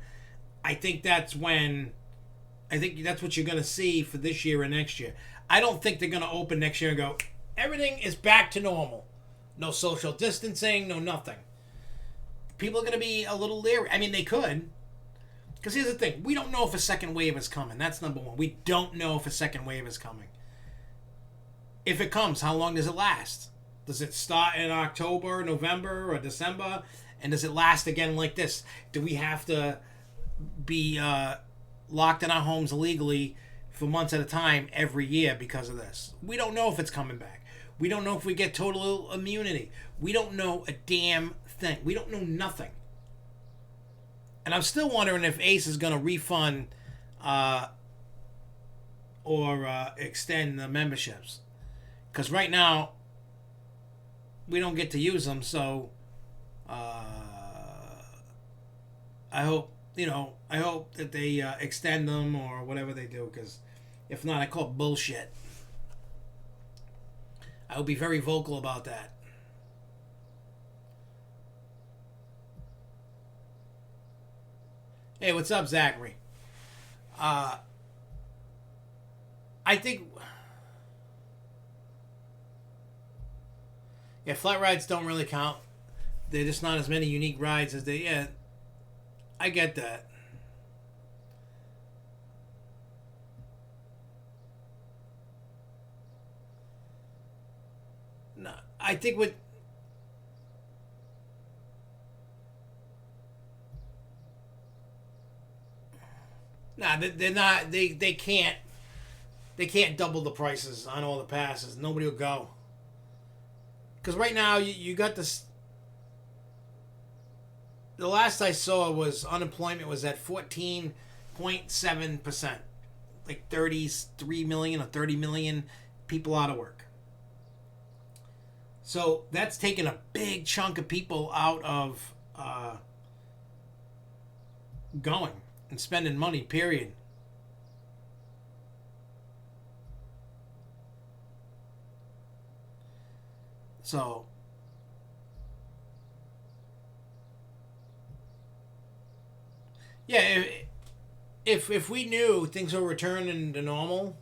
I think that's what you're going to see for this year and next year. I don't think they're going to open next year and go, everything is back to normal. No social distancing, no nothing. People are going to be a little leery. I mean, they could. Because here's the thing. We don't know if a second wave is coming. That's number one. We don't know if a second wave is coming. If it comes, how long does it last? Does it start in October, November, or December? And does it last again like this? Do we have to be locked in our homes illegally for months at a time every year because of this? We don't know if it's coming back. We don't know if we get total immunity. We don't know a damn thing. We don't know nothing. And I'm still wondering if Ace is going to refund or extend the memberships. Because right now, we don't get to use them, so I hope that they extend them or whatever they do, because if not, I call it bullshit. I will be very vocal about that. Hey, what's up, Zachary? I think... Yeah, flat rides don't really count. They're just not as many unique rides as they... Yeah, I get that. No, I think what... Nah, they're not... They can't... They can't double the prices on all the passes. Nobody will go. Because right now, you got this... The last I saw was unemployment was at 14.7%. Like 33 million or 30 million people out of work. So that's taken a big chunk of people out of going and spending money, period. So, yeah, if we knew things were returning to normal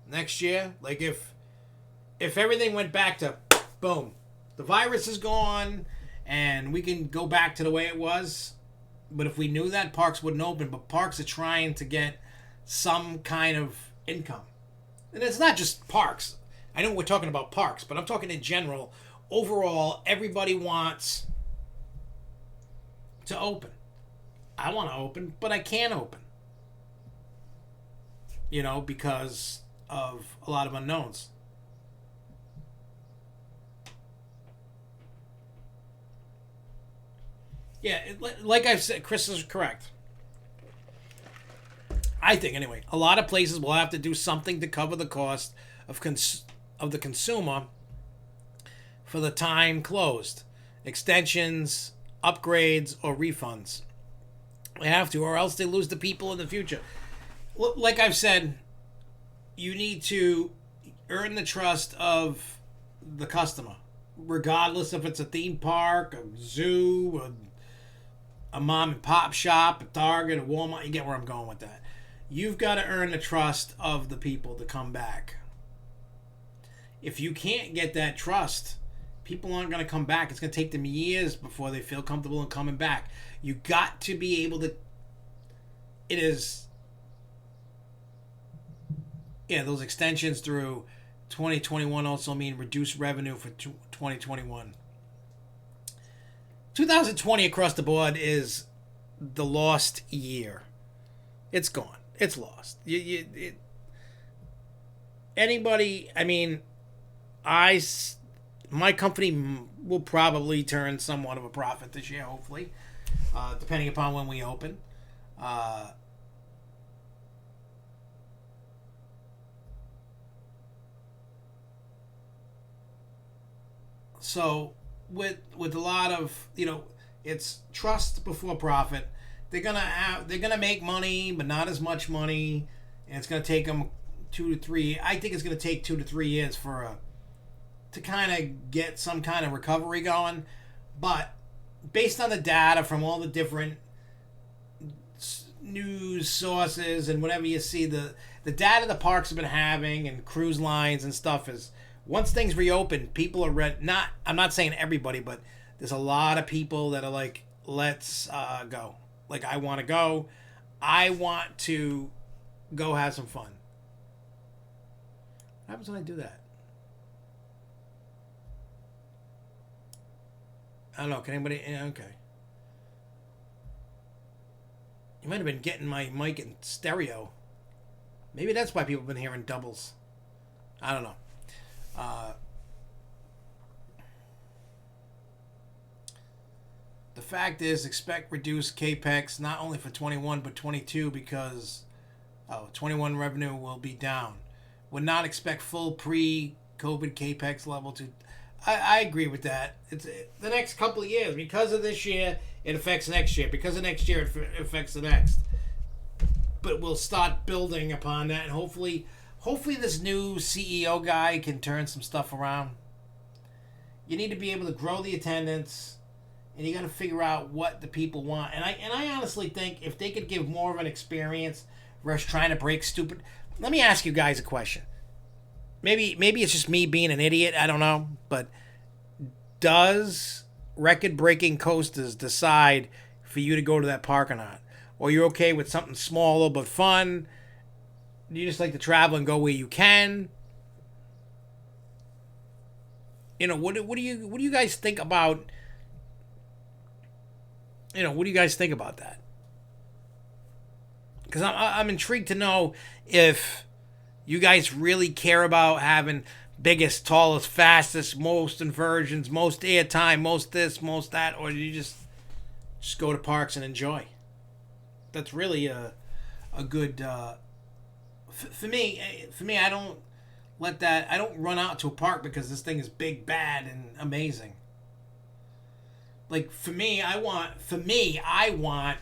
next year, like if everything went back to boom, the virus is gone and we can go back to the way it was, but if we knew that, parks wouldn't open. But parks are trying to get some kind of income, and it's not just parks. I know we're talking about parks, but I'm talking in general. Overall, everybody wants to open. I want to open, but I can't open. Because of a lot of unknowns. Yeah, like I've said, Chris is correct. I think, anyway, a lot of places will have to do something to cover the cost of the consumer for the time closed. Extensions, upgrades, or refunds. They have to, or else they lose the people in the future. Like I've said, you need to earn the trust of the customer, regardless if it's a theme park, a zoo, a mom and pop shop, a Target, a Walmart. You get where I'm going with that. You've got to earn the trust of the people to come back. If you can't get that trust, people aren't going to come back. It's going to take them years before they feel comfortable in coming back. You got to be able to. It is. Yeah, those extensions through 2021 also mean reduced revenue for 2021. 2020 across the board is the lost year. It's gone. It's lost. Anybody, I mean, my company will probably turn somewhat of a profit this year, hopefully, depending upon when we open. So with a lot of, it's trust before profit. They're gonna make money, but not as much money, and it's gonna take them 2 to 3. I think it's gonna take 2 to 3 years to kind of get some kind of recovery going. But based on the data from all the different news sources and whatever you see, the data the parks have been having and cruise lines and stuff is, once things reopen, people are ready. I'm not saying everybody, but there's a lot of people that are like, let's go. Like, I want to go. I want to go have some fun. What happens when I do that? I don't know. Can anybody? Yeah, okay. You might have been getting my mic in stereo. Maybe that's why people have been hearing doubles. I don't know. The fact is, expect reduced capex not only for 21 but 22 because 21 revenue will be down. Would not expect full pre-COVID capex level to. I agree with that. It's the next couple of years. Because of this year, it affects next year. Because of next year, it affects the next. But we'll start building upon that, and hopefully this new CEO guy can turn some stuff around. You need to be able to grow the attendance, and you got to figure out what the people want. And I honestly think if they could give more of an experience versus trying to break stupid. Let me ask you guys a question. Maybe it's just me being an idiot. I don't know, but does record-breaking coasters decide for you to go to that park or not? Or you're okay with something smaller but fun? Do you just like to travel and go where you can? What do you guys think about? What do you guys think about that? Because I'm intrigued to know if you guys really care about having biggest, tallest, fastest, most inversions, most airtime, most this, most that, or do you just go to parks and enjoy? That's really a good. For me, I don't let that. I don't run out to a park because this thing is big, bad, and amazing. Like for me, I want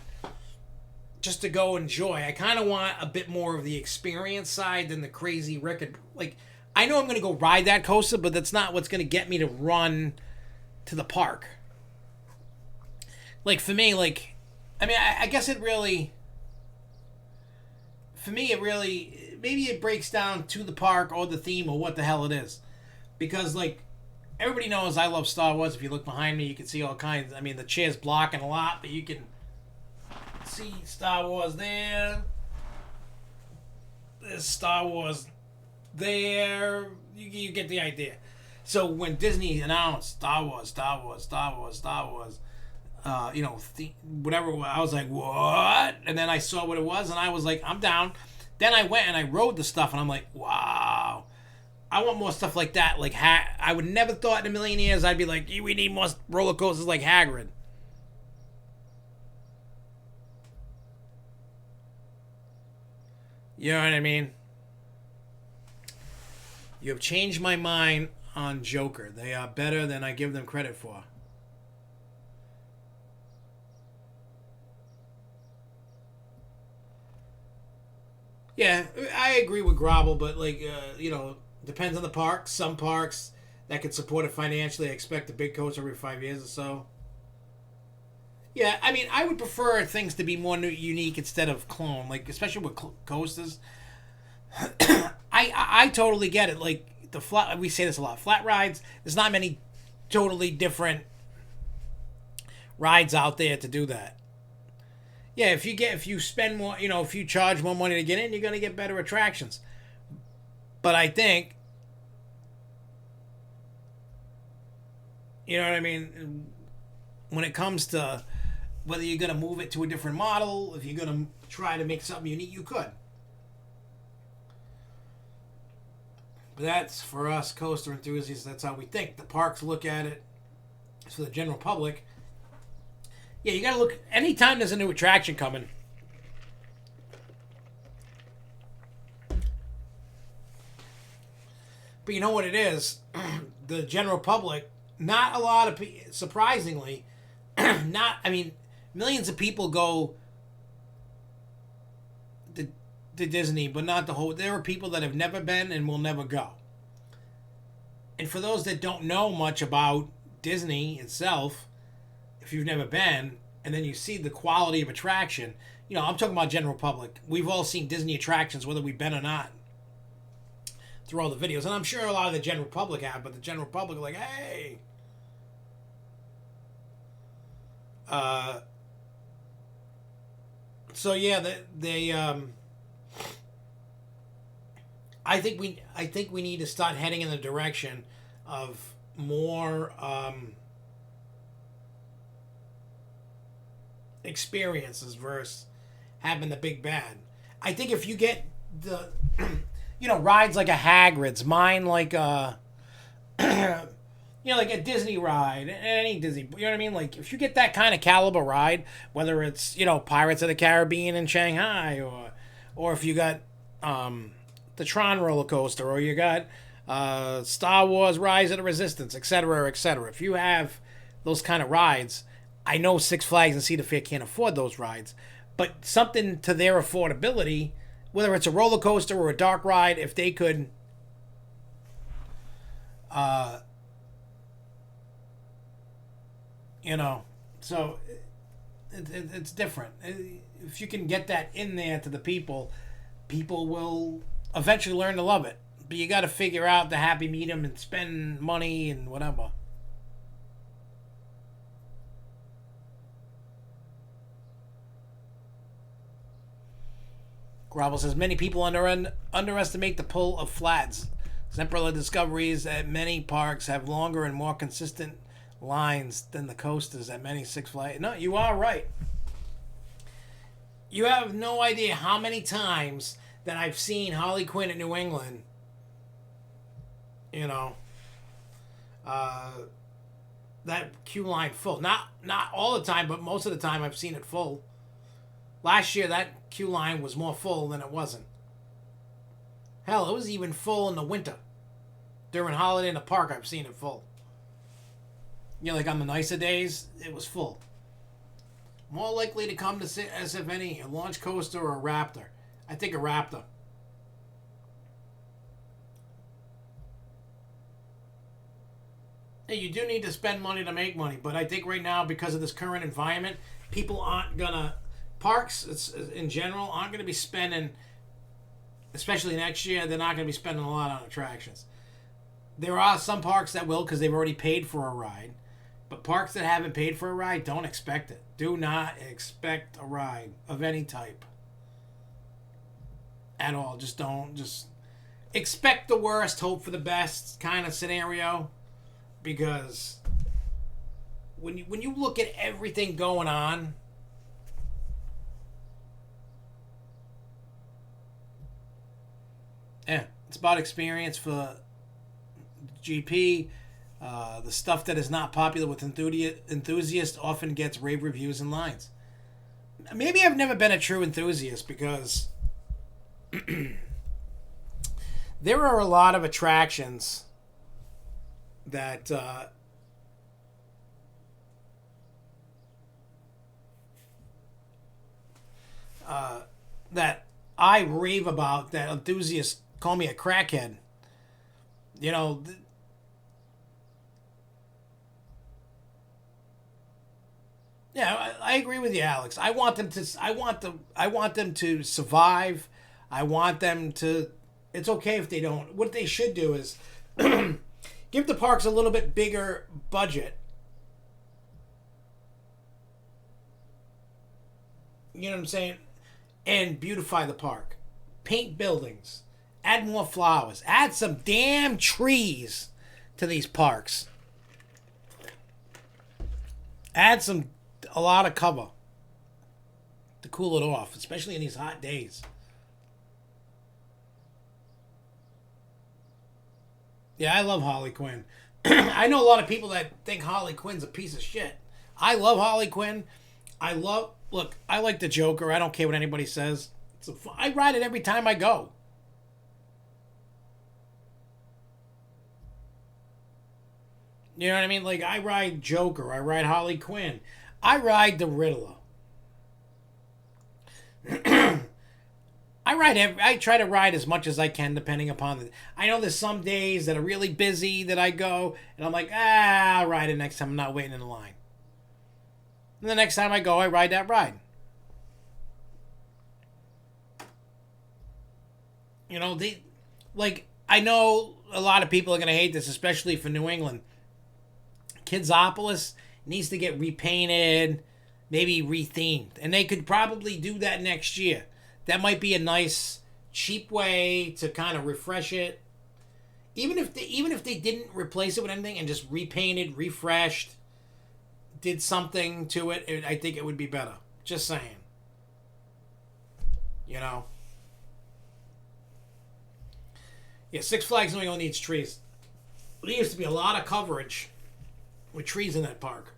just to go enjoy. I kind of want a bit more of the experience side than the crazy record. Like, I know I'm going to go ride that coaster, but that's not what's going to get me to run to the park. Like, for me, I guess it really, for me, it really, maybe it breaks down to the park or the theme or what the hell it is. Because, everybody knows I love Star Wars. If you look behind me, you can see all kinds. I mean, the chair's blocking a lot, but you can see Star Wars there. There's Star Wars You get the idea. So when Disney announced Star Wars, whatever, I was like, what? And then I saw what it was, and I was like, I'm down. Then I went and I rode the stuff, and I'm like, wow. I want more stuff like that. Like, I would never thought in a million years I'd be like, we need more roller coasters like Hagrid. You know what I mean? You have changed my mind on Joker. They are better than I give them credit for. Yeah, I agree with Grovel, but depends on the park. Some parks that could support it financially, I expect a big coaster every 5 years or so. Yeah, I mean, I would prefer things to be more unique instead of clone, like especially with coasters. I totally get it. Like the flat, we say this a lot. Flat rides. There's not many totally different rides out there to do that. Yeah, if you spend more, if you charge more money to get in, you're gonna get better attractions. But I think, you know what I mean, when it comes to whether you're gonna move it to a different model, if you're gonna try to make something unique, you could. But that's for us coaster enthusiasts. That's how we think. The parks look at it. It's for the general public. Yeah, you gotta look. Anytime there's a new attraction coming, but you know what it is? The general public, not a lot of people, surprisingly, I mean, millions of people go to Disney, but not the whole. There are people that have never been and will never go. And for those that don't know much about Disney itself, if you've never been, and then you see the quality of attraction, I'm talking about general public. We've all seen Disney attractions, whether we've been or not, through all the videos. And I'm sure a lot of the general public have, but the general public are like, hey. So yeah, I think we need to start heading in the direction of more experiences versus having the big bad. I think if you get the rides like a Hagrid's, mine like a like a Disney ride, any Disney, you know what I mean? Like if you get that kind of caliber ride, whether it's Pirates of the Caribbean in Shanghai, or if you got the Tron roller coaster, or you got Star Wars Rise of the Resistance, etc., etc. If you have those kind of rides, I know Six Flags and Cedar Fair can't afford those rides, but something to their affordability, whether it's a roller coaster or a dark ride, if they could so it's different. If you can get that in there to the people will eventually learn to love it. But you got to figure out the happy medium and spend money and whatever. Grovel says many people underestimate the pull of flats. Zempirla discoveries at many parks have longer and more consistent lines than the coasters at many Six Flags. No, you are right. You have no idea how many times that I've seen Harley Quinn at New England. That queue line full. Not all the time, but most of the time I've seen it full. Last year that queue line was more full than it wasn't. Hell, it was even full in the winter. During Holiday in the Park, I've seen it full. Like on the nicer days, it was full. More likely to come to SFNE, a launch coaster or a Raptor. I think a Raptor. Hey, you do need to spend money to make money, but I think right now, because of this current environment, people aren't gonna... Parks, in general, aren't going to be spending, especially next year, they're not going to be spending a lot on attractions. There are some parks that will because they've already paid for a ride. But parks that haven't paid for a ride, don't expect it. Do not expect a ride of any type. At all. Just don't. expect the worst, hope for the best kind of scenario, because when you look at everything going on, yeah, it's about experience for GP. The stuff that is not popular with enthusiasts often gets rave reviews and lines. Maybe I've never been a true enthusiast, because there are a lot of attractions that that I rave about, that enthusiasts call me a crackhead. You know, yeah, I agree with you, Alex. I want them to. I want them to survive. I want them to. It's okay if they don't. What they should do is give the parks a little bit bigger budget. You know what I'm saying? And beautify the park. Paint buildings. Add more flowers. Add some damn trees to these parks. Add a lot of cover to cool it off, especially in these hot days. Yeah, I love Harley Quinn. I know a lot of people that think Harley Quinn's a piece of shit. I love Harley Quinn. Look, I like the Joker. I don't care what anybody says. I ride it every time I go. You know what I mean? Like, I ride Joker. I ride Harley Quinn. I ride the Riddler. I try to ride as much as I can, depending upon the. I know there's some days that are really busy that I go, and I'm like, I'll ride it next time. I'm not waiting in the line. And the next time I go, I ride that ride. You know, I know a lot of people are gonna hate this, especially for New England. Kidsopolis needs to get repainted, maybe rethemed, and they could probably do that next year. That might be a nice, cheap way to kind of refresh it. Even if they didn't replace it with anything and just repainted, refreshed, did something to it, I think it would be better. Just saying. You know. Yeah, Six Flags New England needs trees. There used to be a lot of coverage with trees in that park.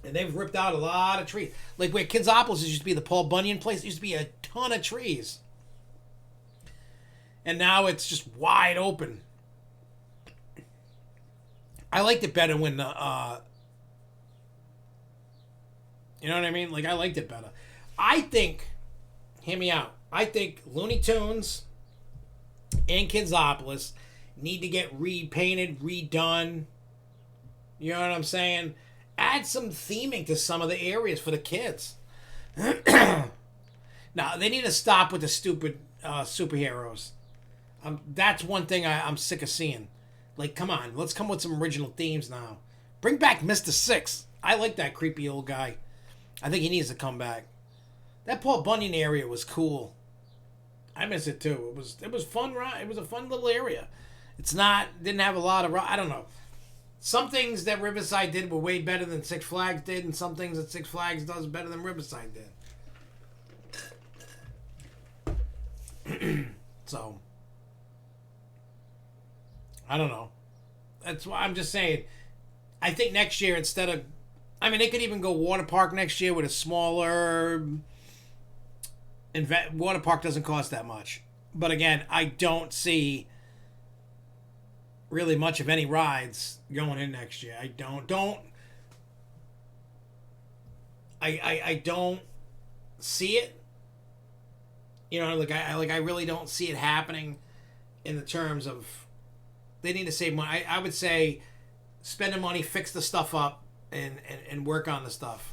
And they've ripped out a lot of trees. Like where Kidsopolis used to be, the Paul Bunyan place, there used to be a ton of trees. And now it's just wide open. I liked it better when, you know what I mean? Like, I liked it better. I think, hear me out, I think Looney Tunes and Kidsopolis need to get repainted, redone. You know what I'm saying? Add some theming to some of the areas for the kids. Now, they need to stop with the stupid superheroes. That's one thing I'm sick of seeing. Like, come on, let's come with some original themes now. Bring back Mr. Six. I like that creepy old guy. I think he needs to come back. That Paul Bunyan area was cool. I miss it too. It was fun, right? It was a fun little area. Didn't have a lot of, I don't know. Some things that Riverside did were way better than Six Flags did, and some things that Six Flags does better than Riverside did. So, I don't know. That's why I'm just saying. I think next year, instead of, I mean, they could even go water park next year with a smaller. Water park doesn't cost that much, but again, I don't see really much of any rides going in next year. I don't see it. You know, I really don't see it happening in the terms of they need to save money. I would say spend the money, fix the stuff up, and work on the stuff.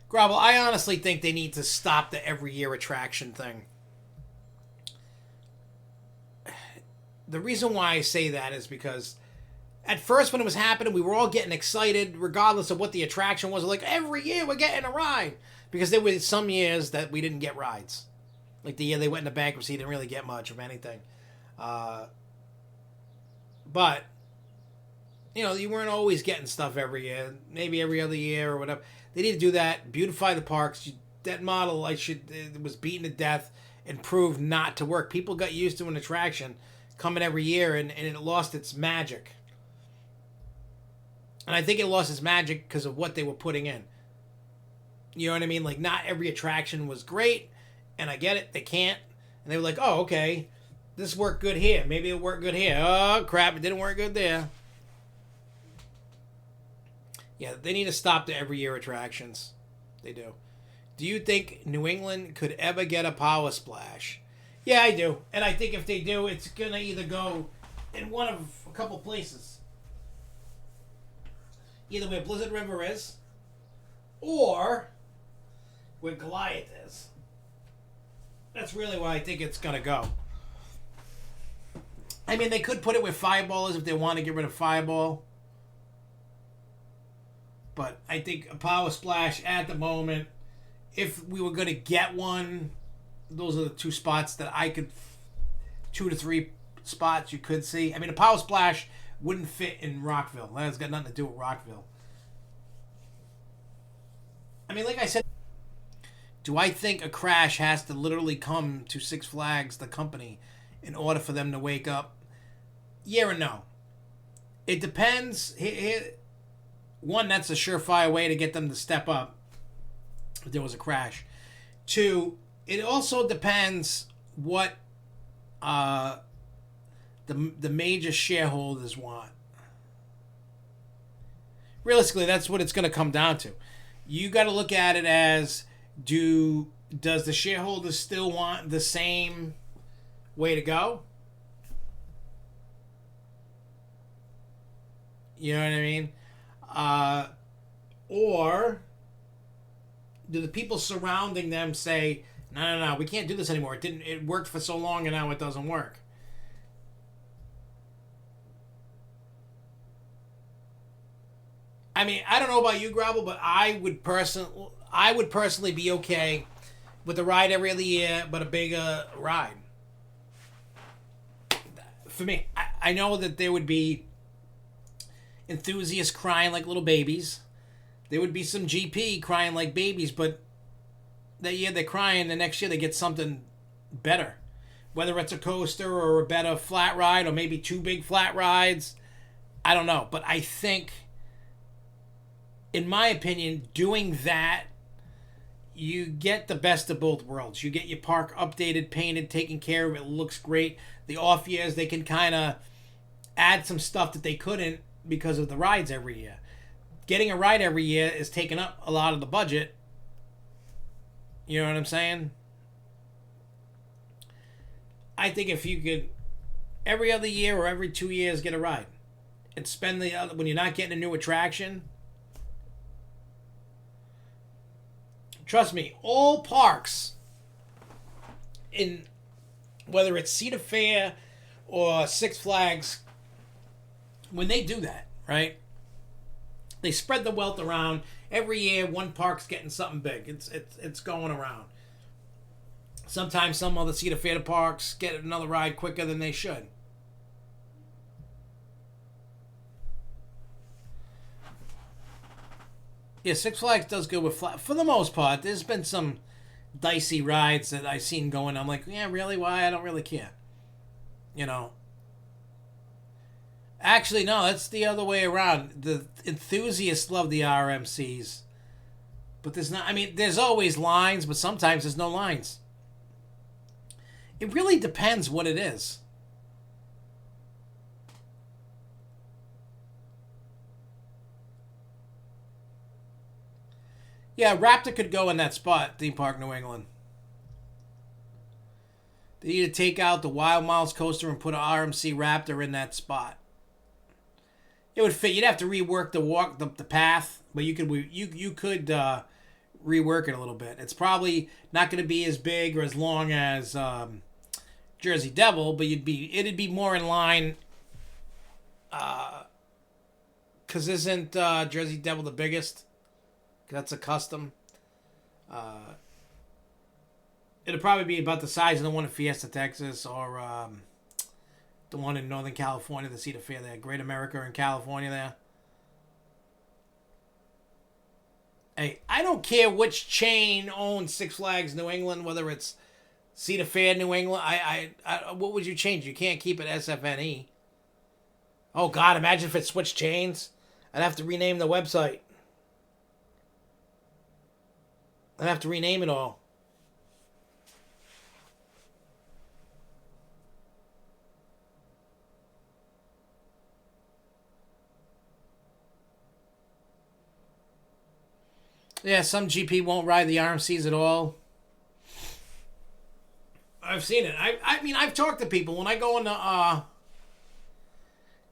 Gravel, I honestly think they need to stop the every year attraction thing. the reason why I say that is because at first when it was happening, we were all getting excited regardless of what the attraction was. Like, every year we're getting a ride. Because there were some years that we didn't get rides. Like the year they went into bankruptcy, didn't really get much of anything. But, you know, you weren't always getting stuff every year. Maybe every other year or whatever. They need to do that. Beautify the parks. That model, it was beaten to death and proved not to work. People got used to an attraction coming every year, and it lost its magic. And I think it lost its magic because of what they were putting in. You know what I mean? Like, not every attraction was great, and I get it. They can't. And they were like, oh, okay, this worked good here. Maybe it'll work good here. Oh, crap, it didn't work good there. Yeah, they need to stop the every year attractions. They do. Do you think New England could ever get a power splash? Yeah, I do. And I think if they do, it's going to either go in one of a couple places. Either where Blizzard River is, or where Goliath is. That's really where I think it's going to go. I mean, they could put it where Fireball is if they want to get rid of Fireball. But I think a power splash at the moment, if we were going to get one, those are the two spots that I could, 2 to 3 spots you could see. I mean, a power splash wouldn't fit in Rockville. That's got nothing to do with Rockville. I mean, like I said, do I think a crash has to literally come to Six Flags, the company, in order for them to wake up? Yeah or no? It depends. One, that's a surefire way to get them to step up if there was a crash. 2, it also depends what the major shareholders want. Realistically, that's what it's going to come down to. You got to look at it as, does the shareholders still want the same way to go? You know what I mean? Or do the people surrounding them say, no, we can't do this anymore. It worked for so long and now it doesn't work. I mean, I don't know about you, Gravel, but I would personally be okay with a ride every other year, but a bigger ride. For me, I know that there would be enthusiasts crying like little babies. There would be some GP crying like babies, but that year they're crying, the next year they get something better. Whether it's a coaster or a better flat ride or maybe 2 big flat rides, I don't know. But I think, in my opinion, doing that, you get the best of both worlds. You get your park updated, painted, taken care of. It looks great. The off years, they can kind of add some stuff that they couldn't because of the rides every year. Getting a ride every year is taking up a lot of the budget. You know what I'm saying? I think if you could, every other year or every 2 years, get a ride. And spend the other, when you're not getting a new attraction. Trust me, all parks, in whether it's Cedar Fair or Six Flags, when they do that, right? They spread the wealth around. Every year, one park's getting something big. It's going around. Sometimes some other Cedar Fair parks get another ride quicker than they should. Yeah, Six Flags does good with flat. For the most part, there's been some dicey rides that I've seen going. I'm like, yeah, really? Why? I don't really care. You know. Actually, no, that's the other way around. The enthusiasts love the RMCs. But there's not, I mean, there's always lines, but sometimes there's no lines. It really depends what it is. Yeah, Raptor could go in that spot, Theme Park New England. They need to take out the Wild Miles coaster and put an RMC Raptor in that spot. It would fit. You'd have to rework the path, but you could rework it a little bit. It's probably not going to be as big or as long as Jersey Devil, but it'd be more in line. Cause isn't Jersey Devil the biggest? That's a custom. It'll probably be about the size of the one in Fiesta, Texas, or the one in Northern California, the Cedar Fair there, Great America in California there. Hey, I don't care which chain owns Six Flags New England, whether it's Cedar Fair New England. I what would you change? You can't keep it SFNE. Oh God, imagine if it switched chains. I'd have to rename the website. I'd have to rename it all. Yeah, some GP won't ride the RMCs at all. I've seen it. I mean, I've talked to people when I go into.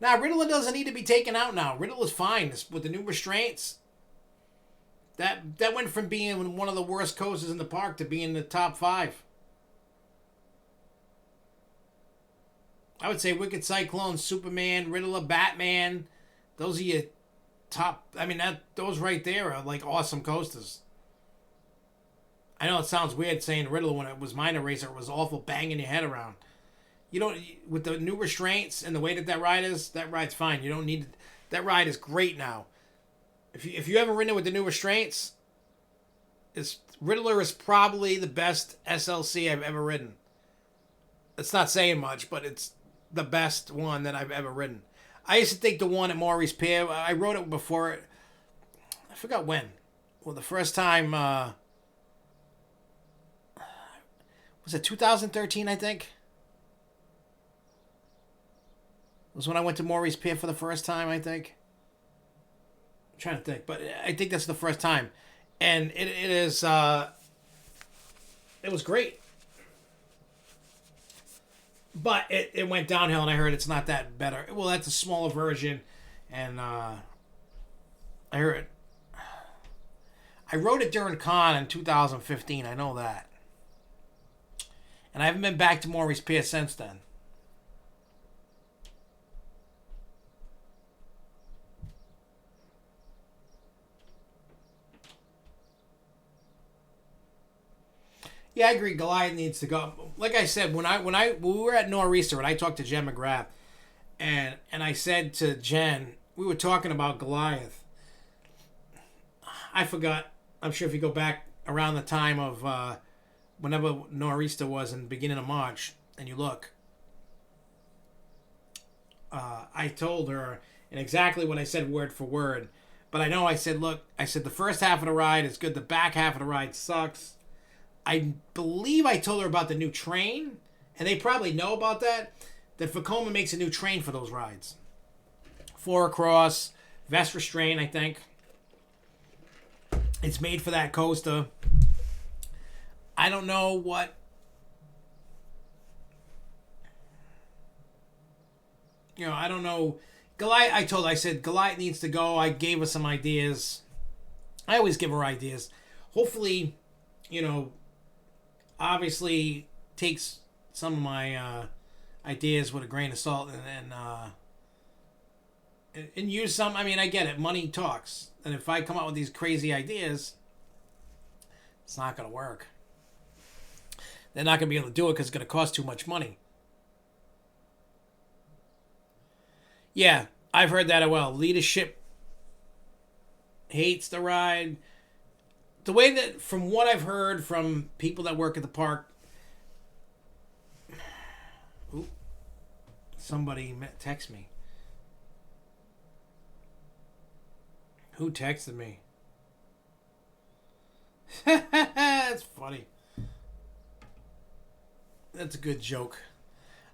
Now, Riddler doesn't need to be taken out now. Riddler's fine with the new restraints. That went from being one of the worst coasters in the park to being the top 5. I would say Wicked Cyclone, Superman, Riddler, Batman. Those are your top. I mean, those right there are like awesome coasters. I know it sounds weird saying Riddler when it was Minor Racer. It was awful banging your head around. You don't, with the new restraints and the way that ride is, that ride's fine. You don't need, that ride is great now. If you haven't ridden it with the new restraints, Riddler is probably the best SLC I've ever ridden. It's not saying much, but it's the best one that I've ever ridden. I used to think the one at Maurice Pier, I rode it before it, I forgot when. Well, the first time, was it 2013, I think? Was when I went to Maurice Pier for the first time, I think. I'm trying to think, but I think that's the first time. And it is, it was great. But it went downhill, and I heard it's not that better. Well, that's a smaller version, and I heard, I rode it during Con in 2015, I know that. And I haven't been back to Maurice Pier since then. Yeah, I agree. Goliath needs to go. Like I said, when we were at Nor'easter and I talked to Jen McGrath, and I said to Jen, we were talking about Goliath. I forgot. I'm sure if you go back around the time of whenever Nor'easter was in the beginning of March, and you look, I told her, and exactly what I said word for word. But I know I said, look, I said the first half of the ride is good. The back half of the ride sucks. I believe I told her about the new train, and they probably know about that Vekoma makes a new train for those rides. 4 across, vest restraint, I think. It's made for that coaster. I don't know what... You know, I don't know. Goliath, I said, Goliath needs to go. I gave her some ideas. I always give her ideas. Hopefully, you know... obviously takes some of my ideas with a grain of salt and use some. I mean, I get it. Money talks. And if I come out with these crazy ideas, it's not going to work. They're not going to be able to do it because it's going to cost too much money. Yeah, I've heard that as well. Leadership hates the ride. The way that, from what I've heard from people that work at the park, somebody text me. Who texted me? That's funny. That's a good joke.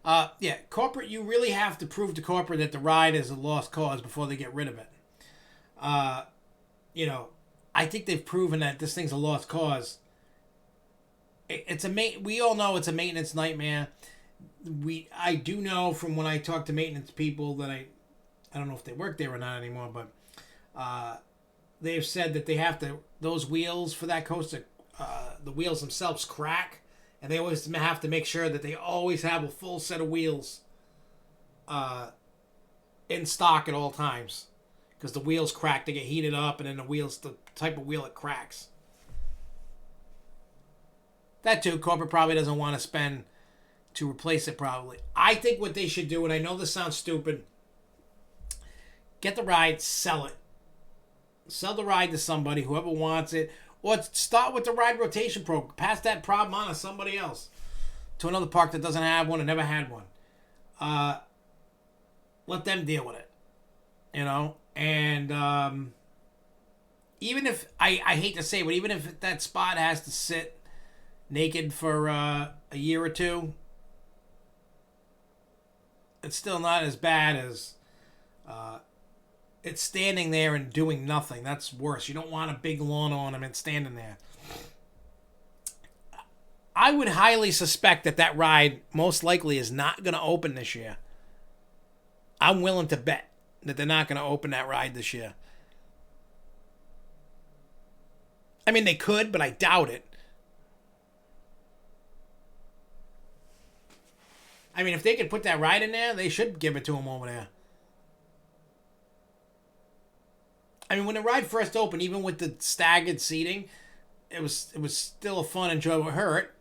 Yeah, corporate, you really have to prove to corporate that the ride is a lost cause before they get rid of it. You know, I think they've proven that this thing's a lost cause. We all know it's a maintenance nightmare. I do know from when I talk to maintenance people that I don't know if they work there or not anymore, but they've said that they have to, those wheels for that coaster, the wheels themselves crack and they always have to make sure that they always have a full set of wheels in stock at all times, because the wheels crack, they get heated up, and then the type of wheel it cracks. That too, corporate probably doesn't want to spend to replace it probably. I think what they should do, and I know this sounds stupid, get the ride, sell it. Sell the ride to somebody, whoever wants it, or start with the ride rotation program. Pass that problem on to somebody else, to another park that doesn't have one or never had one. Let them deal with it, and even if I hate to say it, but even if that spot has to sit naked for a year or two, it's still not as bad as it's standing there and doing nothing. That's worse. You don't want a big lawn ornament standing there. I would highly suspect that ride most likely is not going to open this year. I'm willing to bet that they're not going to open that ride this year. I mean, they could, but I doubt it. I mean, if they could put that ride in there, they should give it to them over there. I mean, when the ride first opened, even with the staggered seating, it was still a fun, enjoyable. Hurt.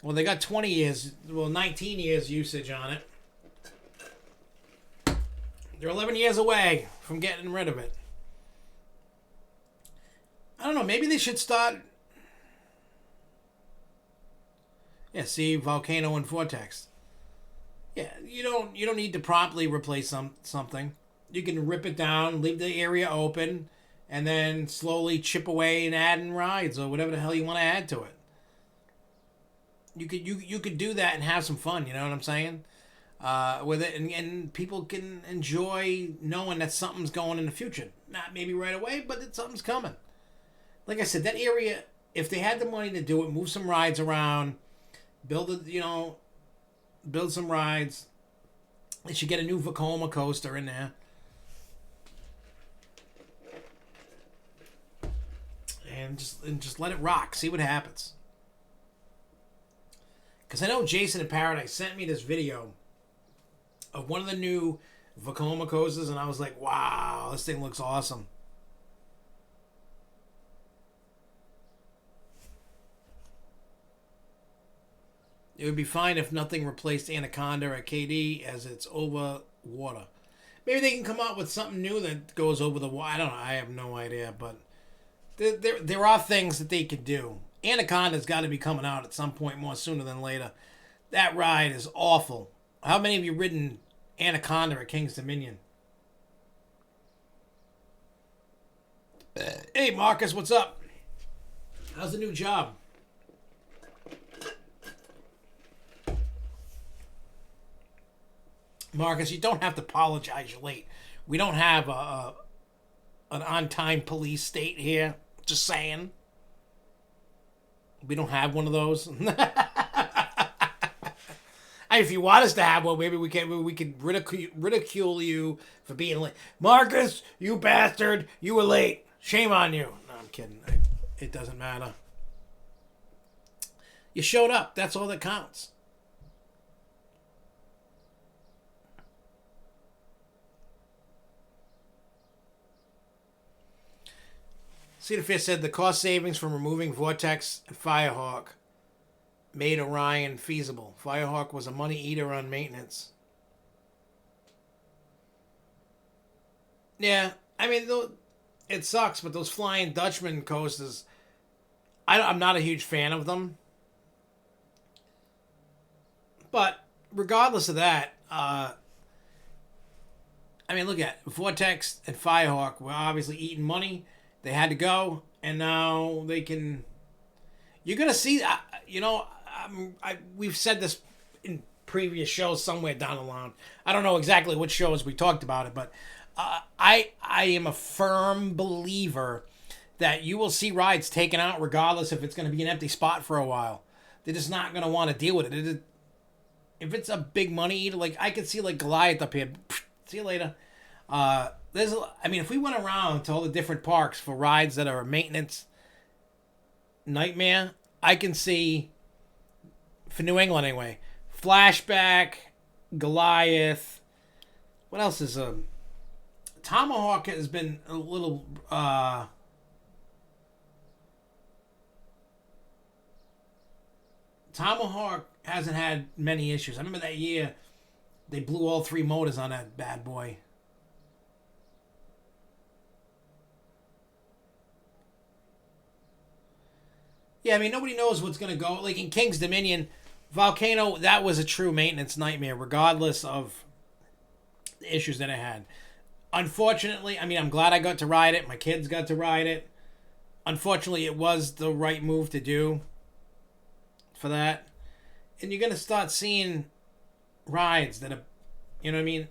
Well, they got 19 years usage on it. They're 11 years away from getting rid of it. I don't know. Maybe they should start. Yeah, see, Volcano and Vortex. Yeah, you don't need to promptly replace something. You can rip it down, leave the area open, and then slowly chip away and add in rides or whatever the hell you want to add to it. You could do that and have some fun. You know what I'm saying? With it, and people can enjoy knowing that something's going in the future. Not maybe right away, but that something's coming. Like I said, that area, if they had the money to do it, move some rides around, build some rides. They should get a new Vekoma coaster in there. And just let it rock. See what happens. Because I know Jason in Paradise sent me this video of one of the new Vekoma coasters, and I was like, wow, this thing looks awesome. It would be fine if nothing replaced Anaconda at KD, as it's over water. Maybe they can come up with something new that goes over the water. I don't know. I have no idea, but there are things that they could do. Anaconda's got to be coming out at some point more sooner than later. That ride is awful. How many of you ridden Anaconda at King's Dominion? Hey, Marcus, what's up? How's the new job? Marcus, you don't have to apologize you're late. We don't have an on-time police state here. Just saying. We don't have one of those. If you want us to have one, maybe we could ridicule you for being late. Marcus, you bastard, you were late. Shame on you. No, I'm kidding. It doesn't matter. You showed up. That's all that counts. Cedar Fish said the cost savings from removing Vortex and Firehawk made Orion feasible. Firehawk was a money eater on maintenance. Yeah, I mean, it sucks, but those Flying Dutchman coasters, I'm not a huge fan of them. But regardless of that, I mean, look at it. Vortex and Firehawk were obviously eating money. They had to go, and now they can. You're gonna see, we've said this in previous shows somewhere down the line. I don't know exactly which shows we talked about it, but I am a firm believer that you will see rides taken out regardless if it's going to be an empty spot for a while. They're just not going to want to deal with it. If it's a big money eater, like I could see like Goliath up here. See you later. I mean, if we went around to all the different parks for rides that are a maintenance nightmare, I can see, for New England anyway, Flashback, Goliath. What else is Tomahawk has been a little Tomahawk hasn't had many issues. I remember that year they blew all 3 motors on that bad boy. Yeah, I mean, nobody knows what's going to go. Like in King's Dominion, Volcano, that was a true maintenance nightmare, regardless of the issues that it had. Unfortunately, I mean, I'm glad I got to ride it. My kids got to ride it. Unfortunately, it was the right move to do for that. And you're going to start seeing rides that are, you know what I mean?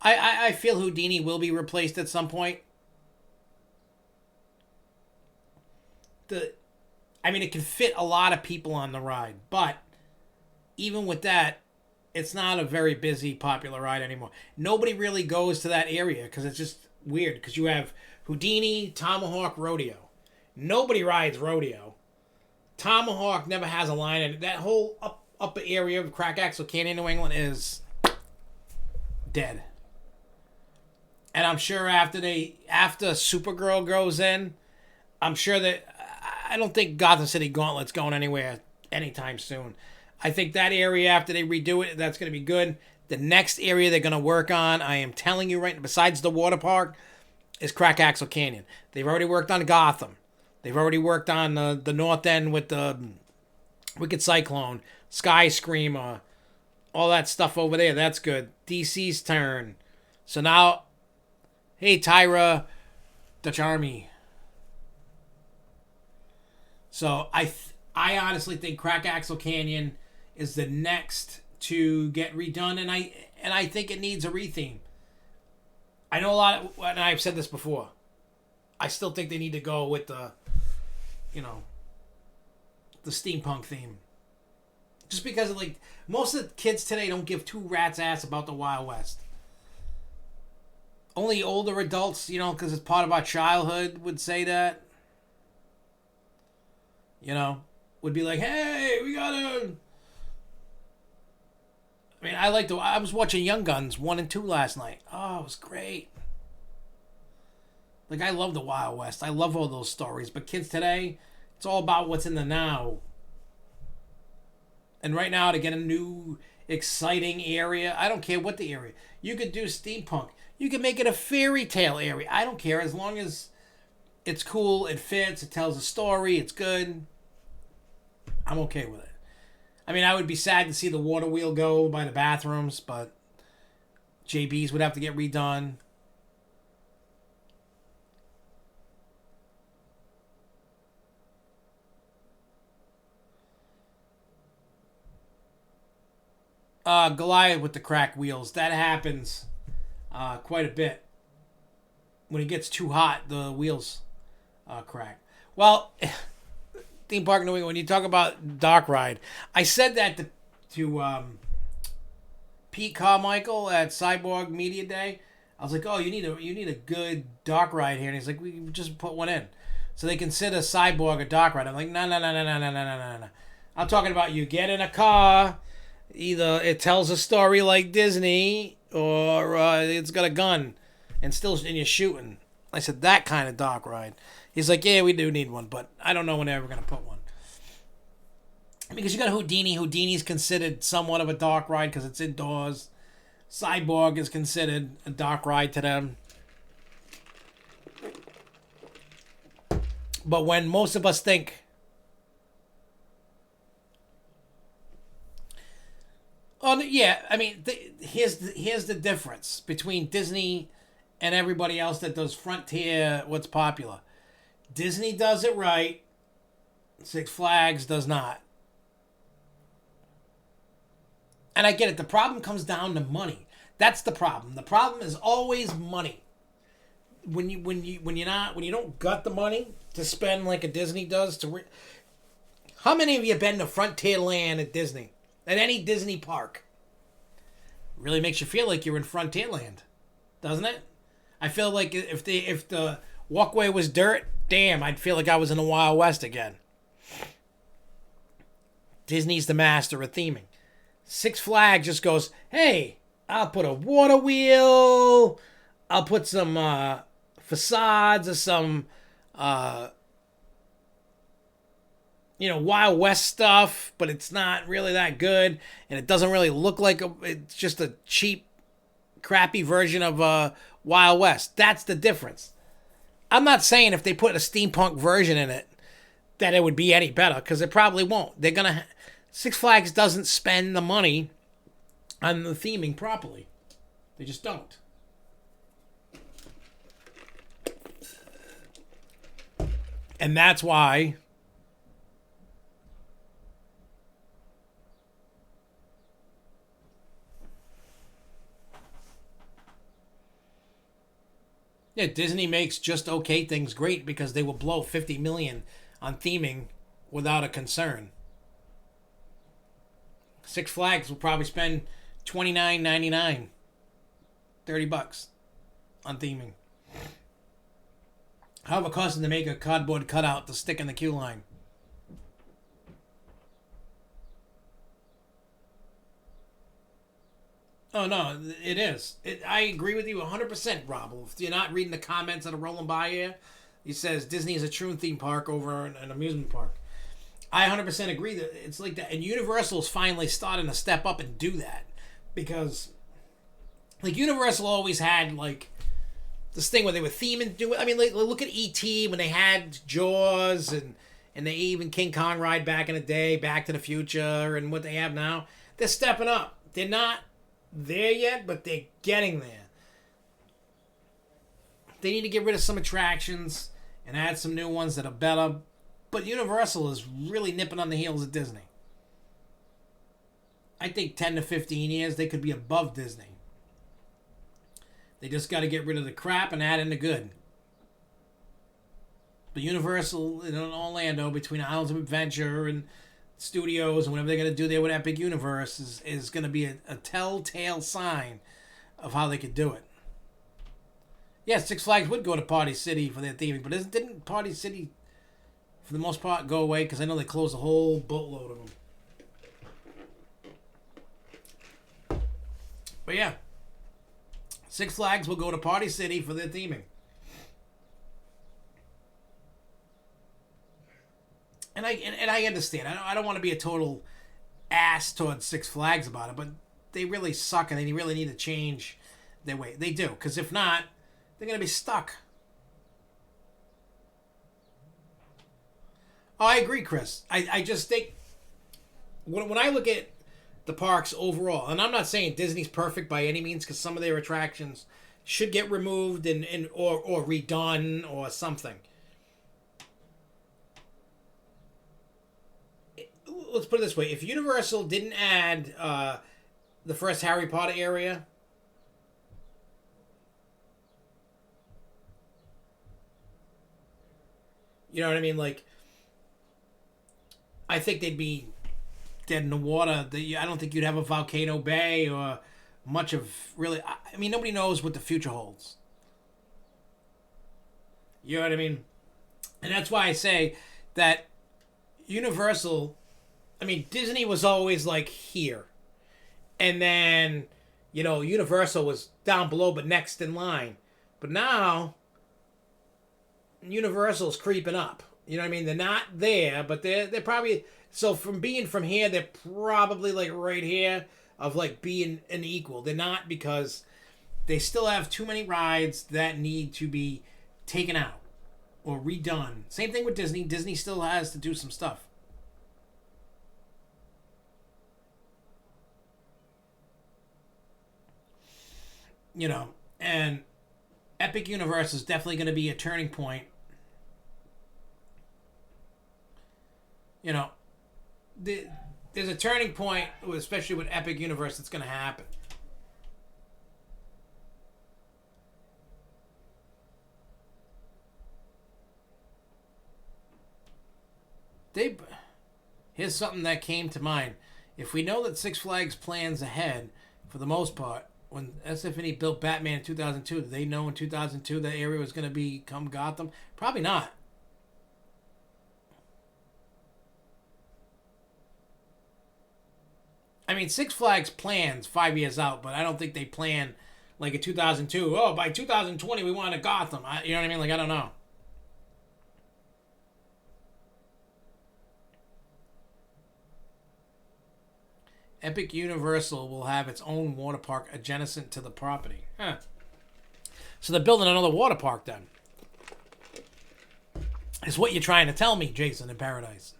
I feel Houdini will be replaced at some point. I mean, it can fit a lot of people on the ride, but even with that, it's not a very busy, popular ride anymore. Nobody really goes to that area because it's just weird. Because you have Houdini, Tomahawk, Rodeo. Nobody rides Rodeo. Tomahawk never has a line in it. That whole upper area of Crack Axle Canyon, New England, is dead. And I'm sure after Supergirl goes in, I'm sure that I don't think Gotham City Gauntlet's going anywhere anytime soon. I think that area, after they redo it, that's going to be good. The next area they're going to work on, I am telling you right now, besides the water park, is Crack Axle Canyon. They've already worked on Gotham. They've already worked on the North End with the Wicked Cyclone, Sky Screamer, all that stuff over there. That's good. DC's turn. So now, hey, Tyra, Dutch Army. So I honestly think Crack Axle Canyon is the next to get redone, and I think it needs a retheme. I know a lot, and I've said this before. I still think they need to go with the steampunk theme. Just because like most of the kids today don't give two rats ass about the Wild West. Only older adults, because it's part of our childhood, would say that. Would be like, hey, we gotta. I mean, I was watching Young Guns 1 and 2 last night. Oh, it was great. Like, I love the Wild West. I love all those stories. But kids today, it's all about what's in the now. And right now, to get a new, exciting area, I don't care what the area. You could do steampunk. You could make it a fairy tale area. I don't care, as long as it's cool, it fits, it tells a story, it's good. I'm okay with it. I mean, I would be sad to see the water wheel go by the bathrooms, but JB's would have to get redone. Goliath with the cracked wheels. That happens quite a bit. When it gets too hot, the wheels crack. Well, theme park New England, when you talk about dark ride, I said that to Pete Carmichael at Cyborg Media Day. I was like, oh, you need a good dark ride here. And he's like, we just put one in. So they consider Cyborg a dark ride. I'm like, no. I'm talking about you get in a car, either it tells a story like Disney, or it's got a gun and you're shooting. I said, that kind of dark ride. He's like, yeah, we do need one, but I don't know when they're ever going to put one. Because you got Houdini. Houdini's considered somewhat of a dark ride because it's indoors. Cyborg is considered a dark ride to them. But when most of us think, oh yeah, I mean, here's the difference between Disney and everybody else that does Frontier, what's popular. Disney does it right. Six Flags does not. And I get it. The problem comes down to money. That's the problem. The problem is always money. When you don't got the money to spend like a Disney does how many of you have been to Frontierland at Disney? At any Disney park? Really makes you feel like you're in Frontierland, doesn't it? I feel like if the walkway was dirt, damn, I'd feel like I was in the Wild West again. Disney's the master of theming. Six Flags just goes, hey, I'll put a water wheel. I'll put some facades or some, Wild West stuff, but it's not really that good, and it doesn't really look like it's just a cheap, crappy version of Wild West. That's the difference. I'm not saying if they put a steampunk version in it that it would be any better, because it probably won't. Six Flags doesn't spend the money on the theming properly. They just don't. And that's why Disney makes just okay things great because they will blow $50 million on theming without a concern. Six Flags will probably spend $29.99, $30 on theming. However, it costs them to make a cardboard cutout to stick in the queue line. Oh, no, it is. I agree with you 100%, Rob. If you're not reading the comments that are rolling by here, he says Disney is a true theme park over an amusement park. I 100% agree that it's like that. And Universal's finally starting to step up and do that. Because, like, Universal always had, like, this thing where they were theming, look at E.T. when they had Jaws and they even King Kong ride back in the day, Back to the Future, and what they have now. They're stepping up. They're not there yet, but they're getting there. They need to get rid of some attractions and add some new ones that are better. But Universal is really nipping on the heels of Disney. I think 10 to 15 years, they could be above Disney. They just got to get rid of the crap and add in the good. But Universal in Orlando, between Islands of Adventure and Studios and whatever they're going to do there with Epic Universe, is going to be a telltale sign of how they could do it. Yeah, Six Flags would go to Party City for their theming, but didn't Party City, for the most part, go away? Because I know they closed a whole boatload of them. But yeah, Six Flags will go to Party City for their theming. And I understand. I don't want to be a total ass towards Six Flags about it, but they really suck and they really need to change their way. They do, because if not, they're going to be stuck. Oh, I agree, Chris. I just think when I look at the parks overall, and I'm not saying Disney's perfect by any means, because some of their attractions should get removed or redone or something. Let's put it this way: if Universal didn't add the first Harry Potter area, you know what I mean? Like, I think they'd be dead in the water. I don't think you'd have a Volcano Bay or much of really. I mean, nobody knows what the future holds. You know what I mean? And that's why I say that Universal. I mean, Disney was always like here. And then, Universal was down below but next in line. But now, Universal's creeping up. You know what I mean? They're not there, but they're probably... So from being from here, they're probably like right here of like being an equal. They're not, because they still have too many rides that need to be taken out or redone. Same thing with Disney. Disney still has to do some stuff. And Epic Universe is definitely going to be a turning point. There's a turning point, especially with Epic Universe, that's going to happen. Here's something that came to mind. If we know that Six Flags plans ahead, for the most part. When SFNE built Batman in 2002, did they know in 2002 that area was going to become Gotham? Probably not. I mean, Six Flags plans 5 years out, but I don't think they plan like in 2002. Oh, by 2020 we want a Gotham. You know what I mean? Like, I don't know. Epic Universal will have its own water park adjacent to the property. Huh. So they're building another water park then. Is what you're trying to tell me, Jason in Paradise.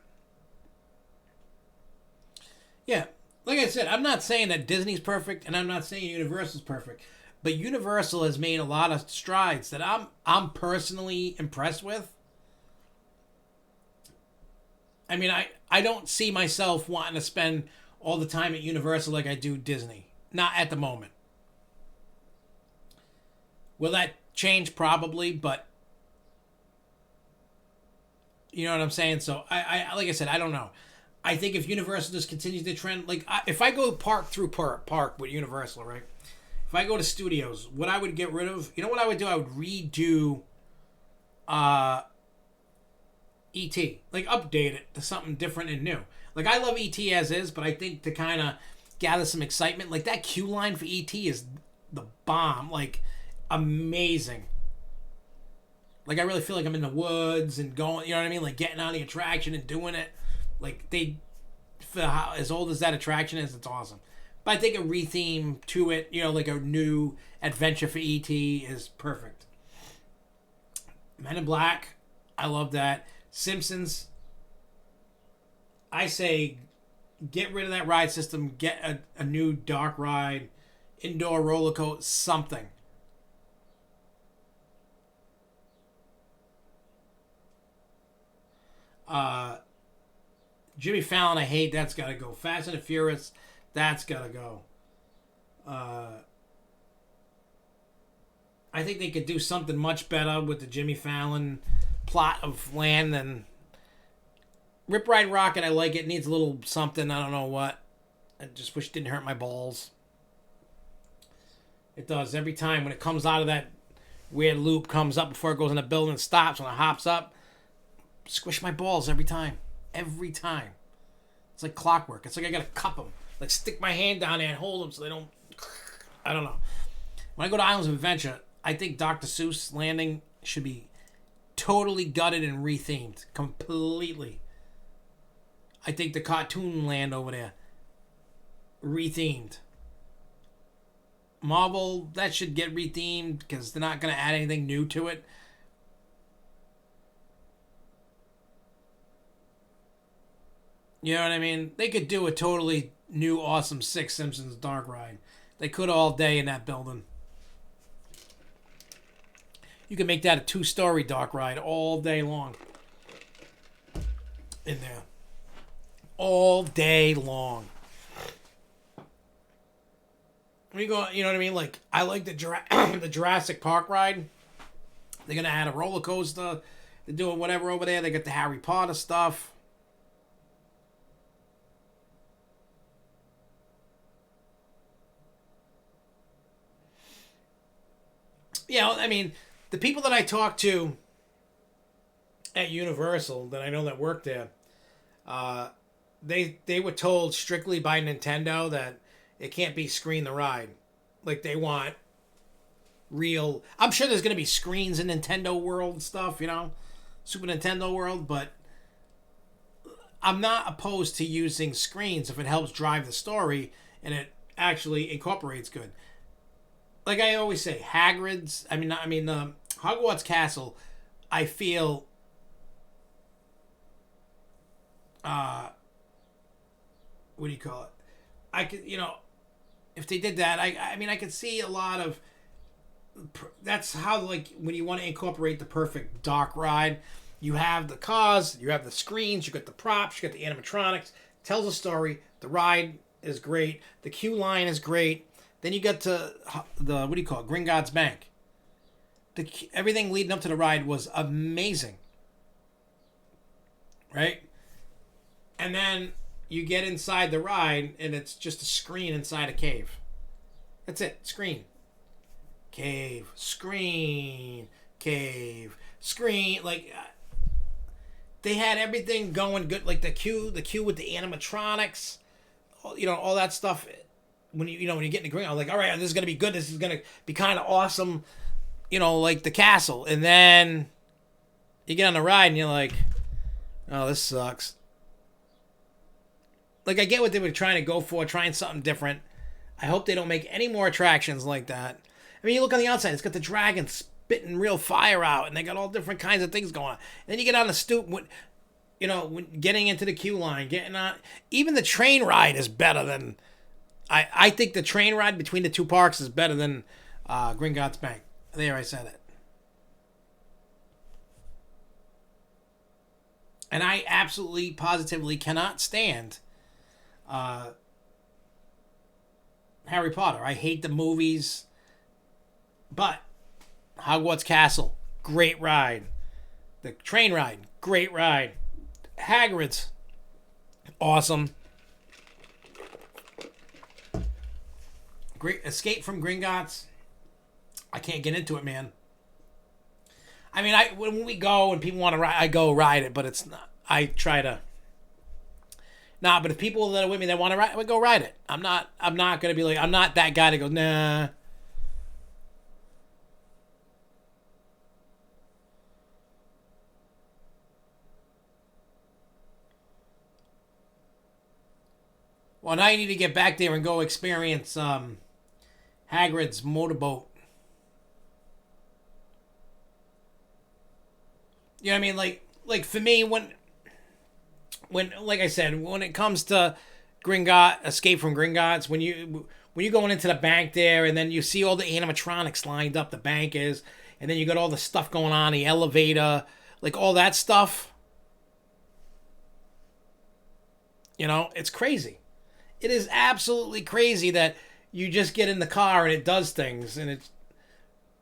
Yeah. Like I said, I'm not saying that Disney's perfect, and I'm not saying Universal's perfect. But Universal has made a lot of strides that I'm personally impressed with. I mean, I don't see myself wanting to spend all the time at Universal like I do Disney. Not at the moment. Will that change? Probably, but you know what I'm saying? So, I like I said, I don't know. I think if Universal just continues to trend, like, if I go park through park with Universal, right? If I go to Studios, what I would get rid of, you know what I would do? I would redo E.T. Like, update it to something different and new. Like, I love E.T. as is, but I think to kind of gather some excitement, like, that queue line for E.T. is the bomb. Like, amazing. Like, I really feel like I'm in the woods and going, you know what I mean? Like, getting on the attraction and doing it. Like, for how, as old as that attraction is, it's awesome. But I think a retheme to it, you know, like a new adventure for E.T. is perfect. Men in Black, I love that. Simpsons, I say get rid of that ride system, get a new dark ride, indoor roller coaster, something. Jimmy Fallon, I hate. That's got to go. Fast and the Furious, that's got to go. I think they could do something much better with the Jimmy Fallon plot of land than Rip Ride Rocket. I like it. It needs a little something. I don't know what. I just wish it didn't hurt my balls. It does. Every time when it comes out of that weird loop, comes up before it goes in the building, stops, when it hops up, squish my balls every time. Every time. It's like clockwork. It's like I gotta cup them. Like, stick my hand down there and hold them so they don't... I don't know. When I go to Islands of Adventure, I think Dr. Seuss Landing should be totally gutted and rethemed. Completely. I think the cartoon land over there, rethemed. Marvel, that should get rethemed because they're not going to add anything new to it. You know what I mean? They could do a totally new, awesome Six Simpsons dark ride. They could all day in that building. You can make that a 2-story dark ride all day long. In there. All day long. You go, you know what I mean? Like, I like the the Jurassic Park ride. They're gonna add a roller coaster. They're doing whatever over there. They got the Harry Potter stuff. Yeah, I mean, the people that I talk to at Universal that I know that work there, they were told strictly by Nintendo that it can't be screen the ride. Like, they want real... I'm sure there's going to be screens in Nintendo World and stuff, you know? Super Nintendo World, but I'm not opposed to using screens if it helps drive the story and it actually incorporates good. Like I always say, Hagrid's... Hogwarts Castle, I feel... what do you call it? I could, you know, if they did that, I could see a lot of... That's how, like, when you want to incorporate the perfect dark ride, you have the cars, you have the screens, you got the props, you got the animatronics, tells a story, the ride is great, the queue line is great, then you get to the, what do you call it, Gringotts Bank. Everything leading up to the ride was amazing. Right? And then you get inside the ride, and it's just a screen inside a cave. That's it. Screen. Cave. Screen. Cave. Screen. Like, they had everything going good. Like the queue with the animatronics. All that stuff. When you get in the green, I was like, all right, this is going to be good. This is going to be kind of awesome. Like the castle. And then you get on the ride and you're like, oh, this sucks. Like, I get what they were trying to go for, trying something different. I hope they don't make any more attractions like that. I mean, you look on the outside, it's got the dragon spitting real fire out, and they got all different kinds of things going on. And then you get on the stoop, when getting into the queue line, getting on. Even the train ride is better than. I think the train ride between the two parks is better than Gringotts Bank. There, I said it. And I absolutely, positively cannot stand Harry Potter. I hate the movies. But Hogwarts Castle, great ride. The train ride, great ride. Hagrid's, awesome. Great Escape from Gringotts. I can't get into it, man. I mean, when we go and people want to ride, I go ride it, but it's not. I try to. Nah, but if people that are with me that want to ride, I would go ride it. I'm not gonna be like, I'm not that guy to go, nah. Well, now you need to get back there and go experience Hagrid's motorboat. You know what I mean? Like for me, when like I said, when it comes to Escape from Gringotts, when you're going into the bank there, and then you see all the animatronics lined up, the bank is, and then you got all the stuff going on, the elevator, like all that stuff. It's crazy. It is absolutely crazy that you just get in the car and it does things, and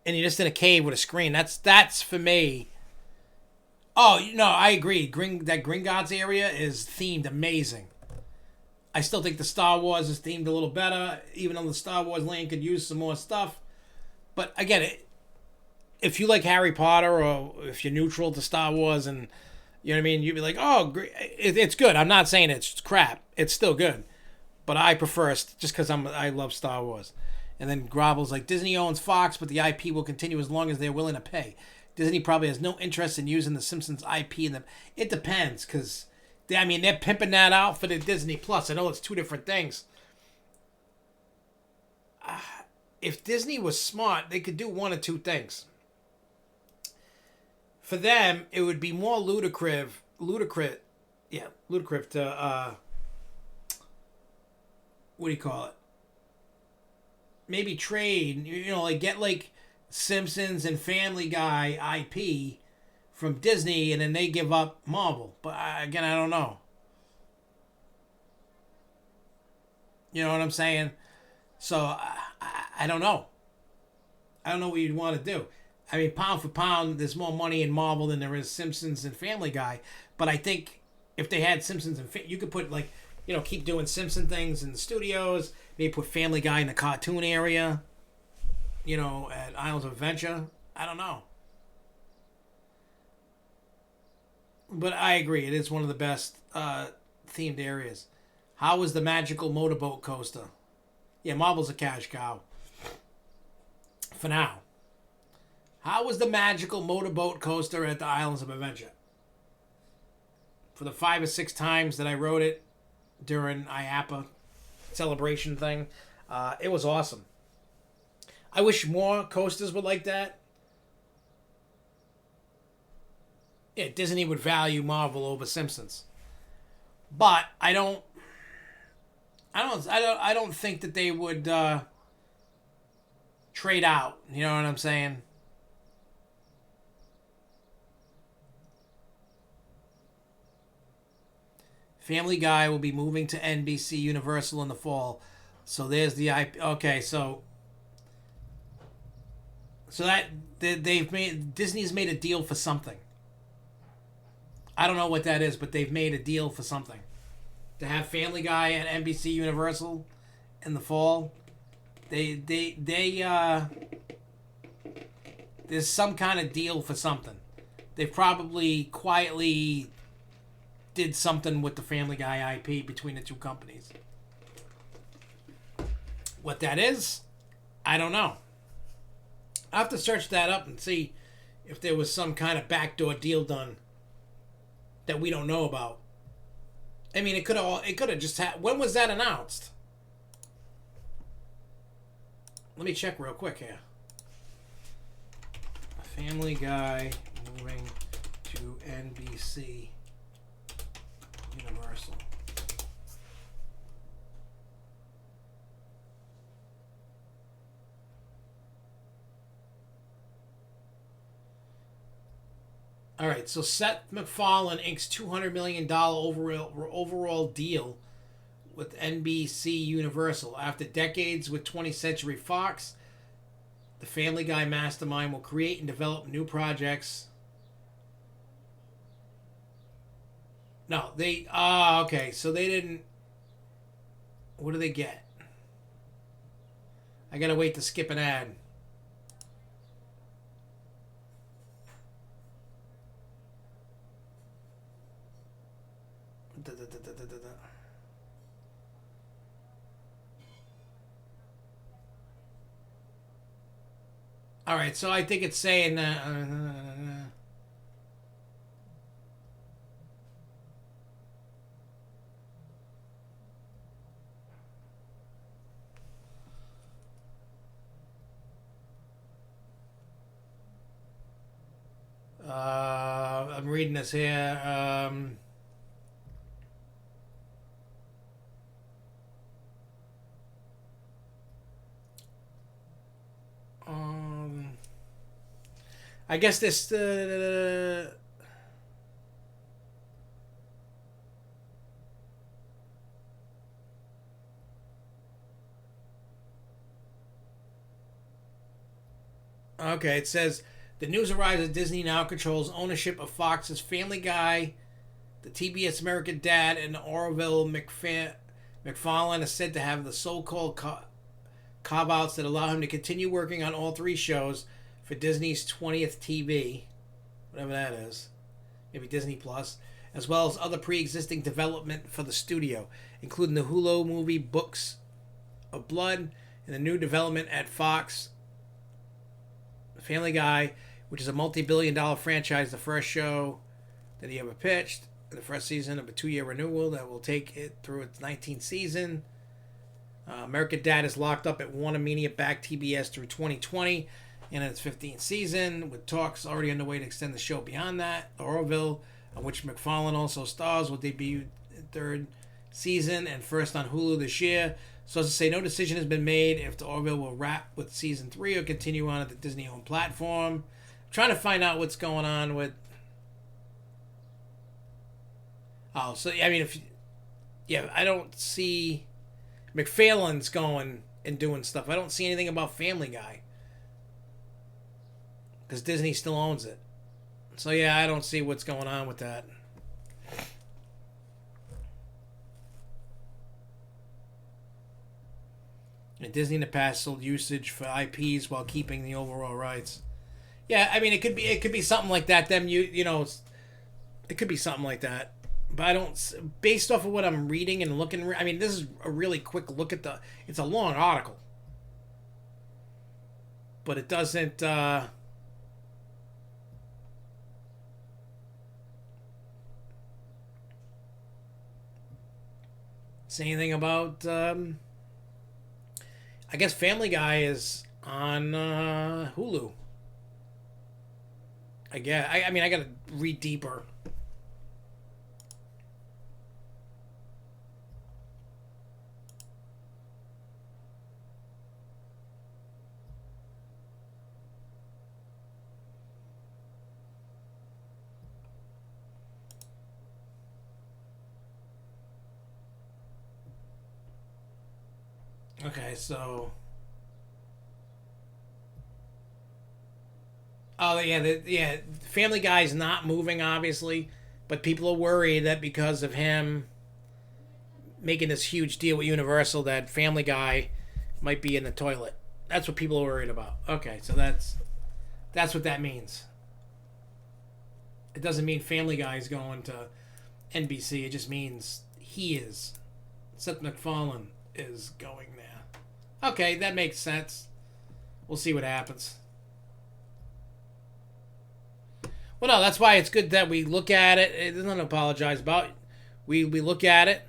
you're just in a cave with a screen. That's for me. Oh, I agree. That Gringotts area is themed amazing. I still think the Star Wars is themed a little better, even though the Star Wars land could use some more stuff. But again, if you like Harry Potter, or if you're neutral to Star Wars, and you know what I mean, you'd be like, oh, great. It's good. I'm not saying it's crap. It's still good. But I prefer it just because I love Star Wars. And then Grovel's like, Disney owns Fox, but the IP will continue as long as they're willing to pay. Disney probably has no interest in using the Simpsons IP in them. It depends, because they're pimping that out for the Disney Plus. I know it's two different things. If Disney was smart, they could do one of two things. For them, it would be more ludicrous to what do you call it? Maybe trade, like get like Simpsons and Family Guy IP from Disney, and then they give up Marvel. But again, I don't know. You know what I'm saying? So I don't know. I don't know what you'd want to do. I mean, pound for pound, there's more money in Marvel than there is Simpsons and Family Guy. But I think if they had Simpsons and you could put like, keep doing Simpson things in the studios. Maybe put Family Guy in the cartoon area. At Islands of Adventure. I don't know. But I agree. It is one of the best themed areas. How was the magical motorboat coaster? Yeah, Marvel's a cash cow. For now. How was the magical motorboat coaster at the Islands of Adventure? For the 5 or 6 times that I rode it during IAPA celebration thing, it was awesome. I wish more coasters were like that. Yeah, Disney would value Marvel over Simpsons, but I don't think that they would trade out. You know what I'm saying? Family Guy will be moving to NBC Universal in the fall. So there's the IP. Okay, so that Disney's made a deal for something. I don't know what that is, but they've made a deal for something. To have Family Guy at NBC Universal in the fall. They there's some kind of deal for something. They probably quietly did something with the Family Guy IP between the two companies. What that is, I don't know. I'll have to search that up and see if there was some kind of backdoor deal done that we don't know about. I mean, it could have just when was that announced? Let me check real quick here. Family Guy moving to NBC Universal. All right, so Seth MacFarlane inks $200 million overall deal with NBC Universal. After decades with 20th Century Fox, the Family Guy mastermind will create and develop new projects. No, they... okay, so they didn't... What do they get? I gotta wait to skip an ad. All right, so I think it's saying I'm reading this here. I guess this. Okay, it says the news arrives as Disney now controls ownership of Fox's Family Guy, the TBS American Dad, and Orville McFarlane is said to have the so-called carve-outs that allow him to continue working on all three shows for Disney's 20th TV, whatever that is, maybe Disney Plus, as well as other pre-existing development for the studio, including the Hulu movie Books of Blood and the new development at Fox, Family Guy, which is a multi-billion-dollar franchise, the first show that he ever pitched, the first season of a 2-year renewal that will take it through its 19th season. American Dad is locked up at Warner Media back TBS through 2020 and in its 15th season, with talks already underway to extend the show beyond that. Orville, on which McFarlane also stars, will debut third season and first on Hulu this year. So as to say, no decision has been made if the Orville will wrap with season 3 or continue on at the Disney-owned platform. I'm trying to find out what's going on with... Oh, so, I mean, I don't see... McFarlane's going and doing stuff. I don't see anything about Family Guy. Because Disney still owns it. So, yeah, I don't see what's going on with that. And Disney in the past sold usage for IPs while keeping the overall rights. Yeah, I mean, it could be something like that. It could be something like that. But I don't, based off of what I'm reading and looking, I mean, this is a really quick look at it's a long article. But it doesn't, say anything about, I guess Family Guy is on Hulu. I guess. I mean, I gotta read deeper. Okay, so... Oh, yeah, Family Guy's not moving, obviously, but people are worried that because of him making this huge deal with Universal that Family Guy might be in the toilet. That's what people are worried about. Okay, so that's what that means. It doesn't mean Family Guy is going to NBC. It just means he is. Seth MacFarlane is going there. Okay, that makes sense. We'll see what happens. Well, no, that's why it's good that we look at it. It doesn't apologize about. We look at it.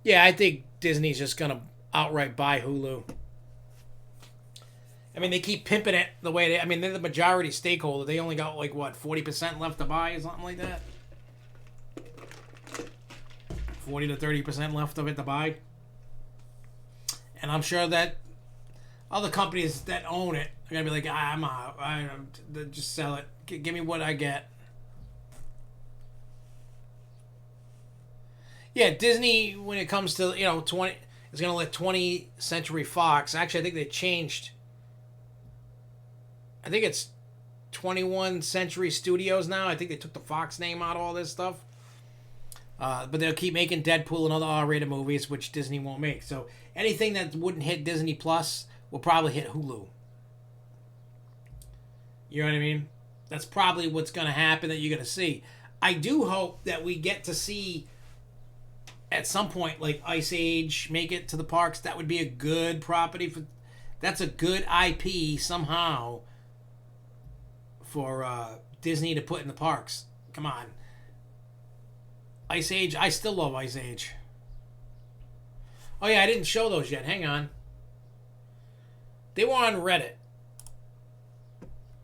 Yeah, I think Disney's just gonna outright buy Hulu. I mean, they keep pimping it the way they. I mean, they're the majority stakeholder. They only got like what 40% left to buy or something like that. 40 to 30% left of it to buy. And I'm sure that other companies that own it are gonna be like, I'm out. Just sell it. Give me what I get. Yeah, Disney, when it comes to 20, is gonna let 20th Century Fox. Actually, I think they changed. I think it's 21 Century Studios now. I think they took the Fox name out of all this stuff. But they'll keep making Deadpool and other R-rated movies, which Disney won't make. So anything that wouldn't hit Disney Plus will probably hit Hulu. You know what I mean? That's probably what's going to happen that you're going to see. I do hope that we get to see at some point like Ice Age make it to the parks. That would be a good property. That's a good IP somehow for Disney to put in the parks. Come on. Ice Age, I still love Ice Age. Oh yeah, I didn't show those yet. Hang on. They were on Reddit.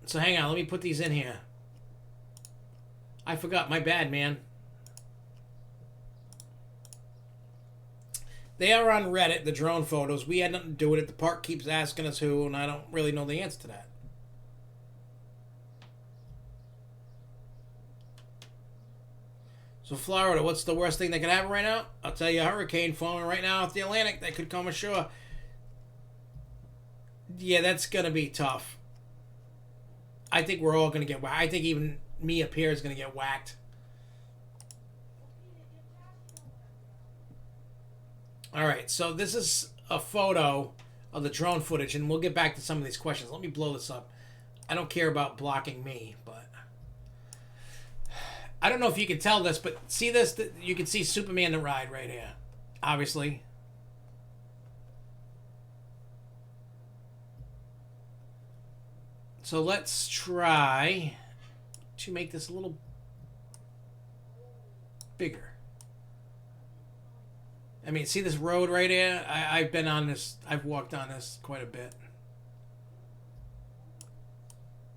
So hang on, let me put these in here. I forgot, my bad, man. They are on Reddit, the drone photos. We had nothing to do with it. The park keeps asking us who, and I don't really know the answer to that. So Florida, what's the worst thing that could happen right now? I'll tell you, a hurricane forming right now off the Atlantic that could come ashore. Yeah, that's going to be tough. I think we're all going to get whacked. I think even me up here is going to get whacked. All right, so this is a photo of the drone footage, and we'll get back to some of these questions. Let me blow this up. I don't care about blocking me, but I don't know if you can tell this, but see this? You can see Superman the ride right here, obviously. So let's try to make this a little bigger. I mean, see this road right here? I've been on this. I've walked on this quite a bit.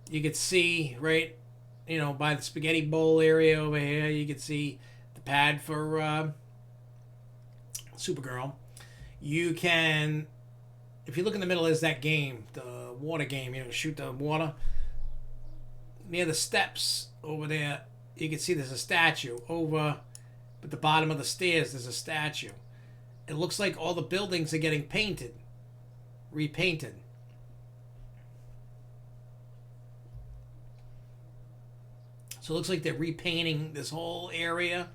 You could see, right, by the spaghetti bowl area over here, you can see the pad for Supergirl. You can, if you look in the middle, is that game, the water game, shoot the water. Near the steps over there, you can see there's a statue. Over at the bottom of the stairs, there's a statue. It looks like all the buildings are getting painted, repainted. So it looks like they're repainting this whole area.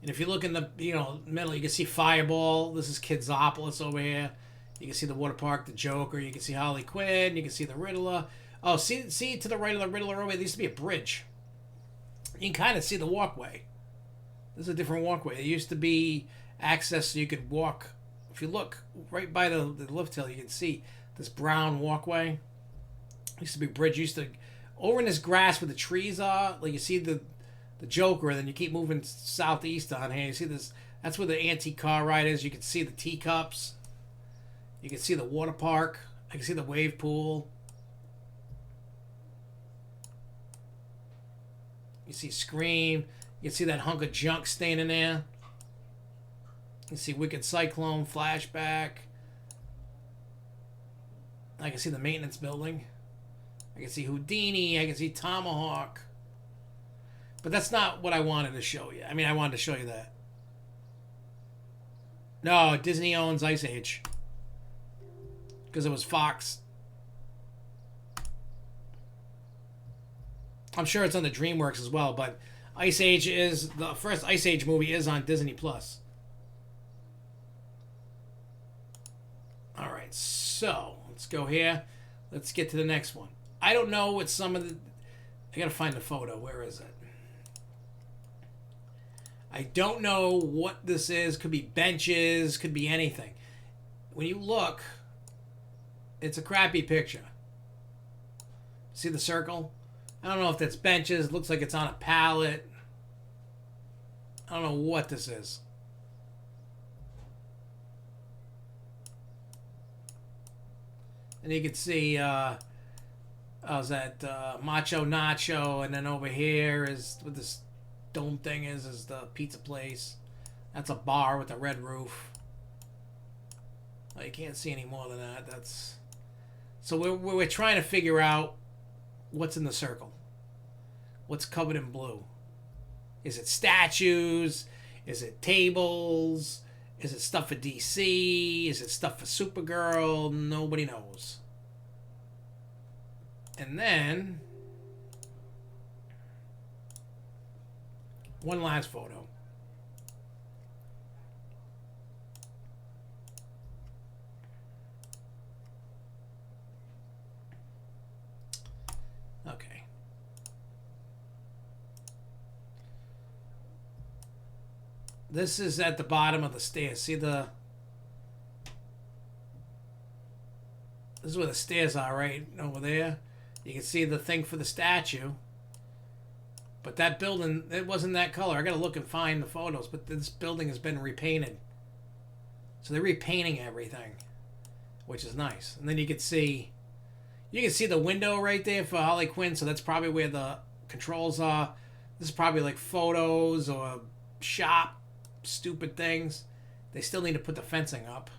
And if you look in the middle, you can see Fireball. This is Kidzopolis over here. You can see the water park, the Joker. You can see Harley Quinn. You can see the Riddler. Oh, see to the right of the Riddler over there, there used to be a bridge. You can kind of see the walkway. This is a different walkway. There used to be access so you could walk. If you look right by the lift hill, you can see this brown walkway. Used to be a bridge. Used to over in this grass where the trees are. Like you see the Joker, and then you keep moving southeast on here. You see this. That's where the antique car ride is. You can see the teacups. You can see the water park. I can see the wave pool. You see Scream. You can see that hunk of junk staying in there. You can see Wicked Cyclone, Flashback. I can see the maintenance building. I can see Houdini. I can see Tomahawk. But that's not what I wanted to show you. I mean, I wanted to show you that. No, Disney owns Ice Age. Because it was Fox. I'm sure it's on the DreamWorks as well, but Ice Age is the first Ice Age movie is on Disney Plus. All right, so let's go here. Let's get to the next one. I don't know what some of the. I gotta find the photo. Where is it? I don't know what this is. Could be benches. Could be anything. When you look, it's a crappy picture. See the circle? I don't know if that's benches. It looks like it's on a pallet. I don't know what this is. And you can see, how's that, Macho Nacho, and then over here is, what this dome thing is the pizza place. That's a bar with a red roof. Oh, you can't see any more than that. That's... So we're trying to figure out what's in the circle. What's covered in blue? Is it statues? Is it tables? Is it stuff for DC? Is it stuff for Supergirl? Nobody knows. And then one last photo. Okay. This is at the bottom of the stairs. See the... This is where the stairs are, right over there. You can see the thing for the statue. But that building, it wasn't that color. I gotta look and find the photos. But this building has been repainted. So they're repainting everything. Which is nice. And then you can see... You can see the window right there for Harley Quinn. So that's probably where the controls are. This is probably like photos or shop. Stupid things. They still need to put the fencing up.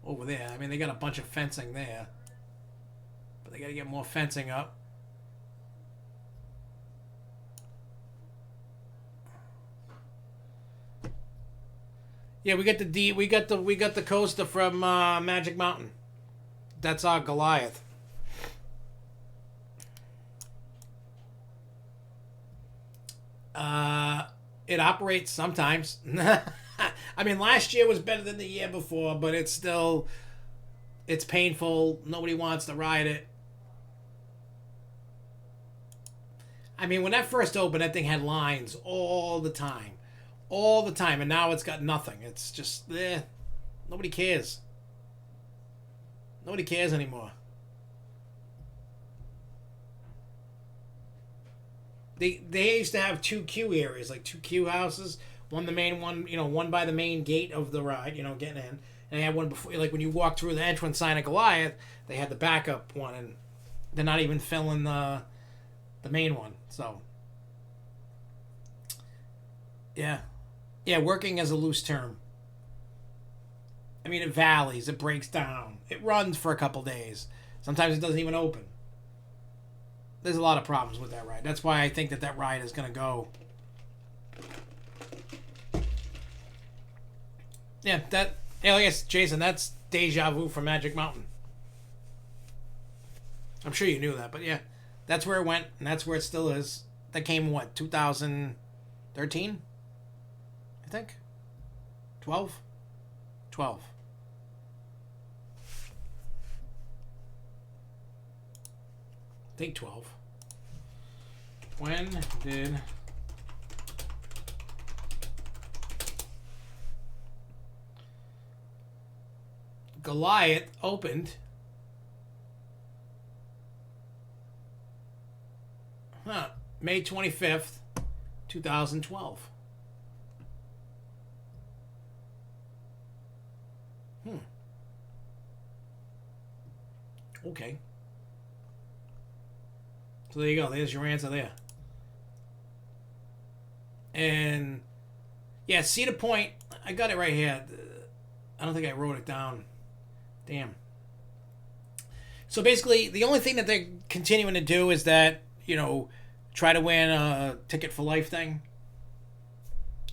Over there. I mean, they got a bunch of fencing there. But they got to get more fencing up. Yeah, we got the coaster from Magic Mountain. That's our Goliath. It operates sometimes. I mean, last year was better than the year before, but it's still... It's painful. Nobody wants to ride it. I mean, when that first opened, that thing had lines all the time. All the time. And now it's got nothing. It's just... Nobody cares. Nobody cares anymore. They used to have two queue areas, like two queue houses. One the main one, one by the main gate of the ride, getting in. And they had one before, like when you walk through the entrance sign of Goliath, they had the backup one, and they're not even filling the main one. So, yeah, working as a loose term. I mean, it valleys, it breaks down, it runs for a couple days. Sometimes it doesn't even open. There's a lot of problems with that ride. That's why I think that ride is going to go. Yeah, I guess, Jason, that's deja vu from Magic Mountain. I'm sure you knew that, but yeah, that's where it went, and that's where it still is. That came in, what, 2013? I think? 12? 12. I think 12. When did Goliath opened? May 25th, 2012. Okay. So there you go. There's your answer there. And yeah, Cedar Point. I got it right here. I don't think I wrote it down. Damn. So basically, the only thing that they're continuing to do is that, try to win a ticket for life thing.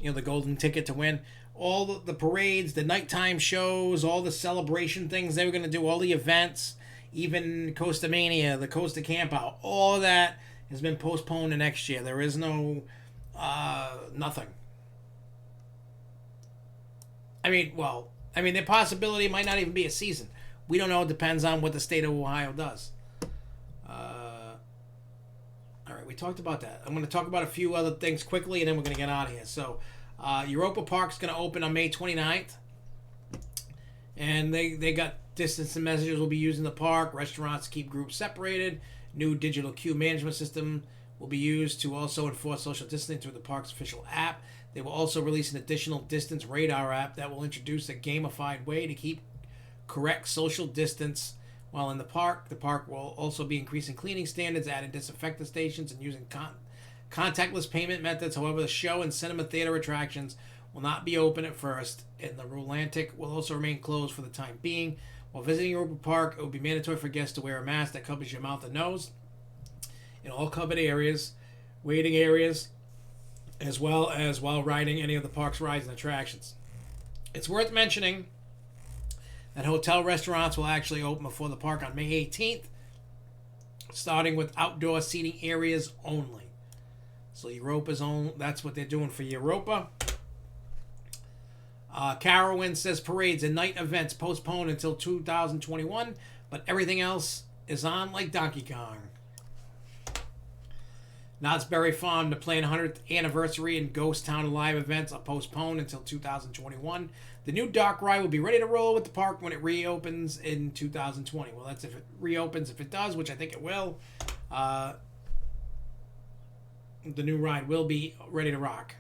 The golden ticket to win. All the parades, the nighttime shows, all the celebration things they were going to do, all the events, even Costa Mania, the Costa Camp Out, all that has been postponed to next year. There is no nothing. The possibility might not even be a season. We don't know. It depends on what the state of Ohio does. All right, we talked about that. I'm going to talk about a few other things quickly, and then we're going to get out of here. So, Europa Park's going to open on May 29th. And they got distance and messages will be used in the park. Restaurants keep groups separated. New digital queue management system will be used to also enforce social distancing through the park's official app. They will also release an additional distance radar app that will introduce a gamified way to keep correct social distance while in the park. The park will also be increasing cleaning standards, adding disinfectant stations, and using contactless payment methods. However, the show and cinema theater attractions will not be open at first, and the Rulantic will also remain closed for the time being. While visiting Europa Park, it will be mandatory for guests to wear a mask that covers your mouth and nose in all covered areas, waiting areas, as well as while riding any of the park's rides and attractions. It's worth mentioning that hotel restaurants will actually open before the park on May 18th, starting with outdoor seating areas only. So Europa's own, that's what they're doing for Europa. Carowin says parades and night events postponed until 2021, but everything else is on like Donkey Kong. Knott's Berry Farm to plan 100th anniversary and Ghost Town live events are postponed until 2021. The new dark ride will be ready to roll with the park when it reopens in 2020. Well, that's if it reopens. If it does, which I think it will, the new ride will be ready to rock.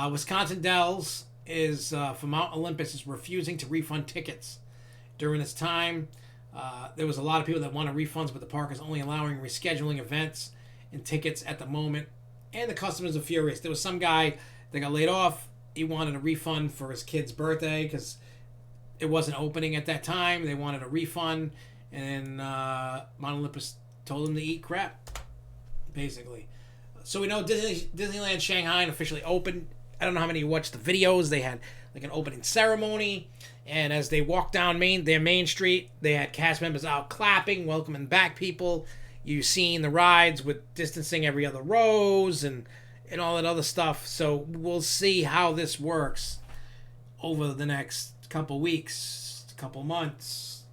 Wisconsin Dells is for Mount Olympus is refusing to refund tickets. During this time, there was a lot of people that wanted refunds, but the park is only allowing rescheduling events and tickets at the moment, and the customers are furious. There was some guy that got laid off. He wanted a refund for his kid's birthday because it wasn't opening at that time. They wanted a refund, and Mount Olympus told him to eat crap, basically. So we know Disneyland Shanghai officially opened. I don't know how many of you watched the videos. They had like an opening ceremony, and as they walked down their main street, they had cast members out clapping, welcoming back people. You've seen the rides with distancing every other rows and all that other stuff. So we'll see how this works over the next couple weeks, couple months.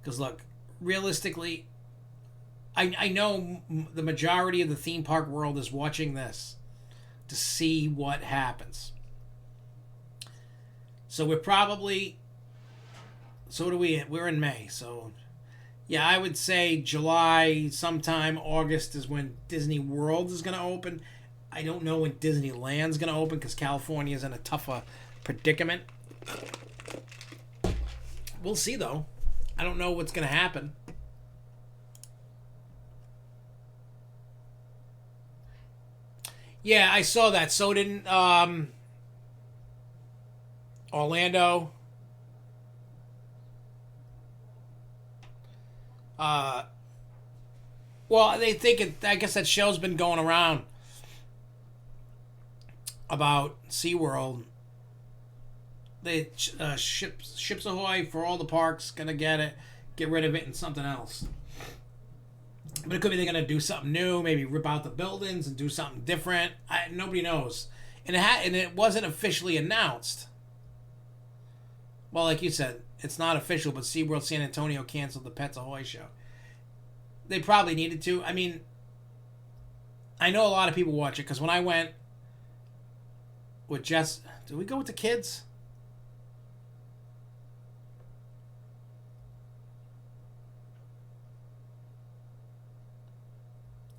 Because look, realistically, I know the majority of the theme park world is watching this to see what happens. So we're probably... We're in May, so... Yeah, I would say July, sometime August is when Disney World is going to open. I don't know when Disneyland's going to open because California is in a tougher predicament. We'll see, though. I don't know what's going to happen. Yeah, I saw that. So didn't Orlando. Well, they think it. I guess that show's been going around about SeaWorld. They Ships Ahoy for all the parks gonna get rid of it, and something else. But it could be they're gonna do something new, maybe rip out the buildings and do something different. Nobody knows, and it wasn't officially announced. Well, like you said, it's not official, but SeaWorld San Antonio canceled the Pets Ahoy show. They probably needed to. I mean, I know a lot of people watch it because when I went with Jess, did we go with the kids?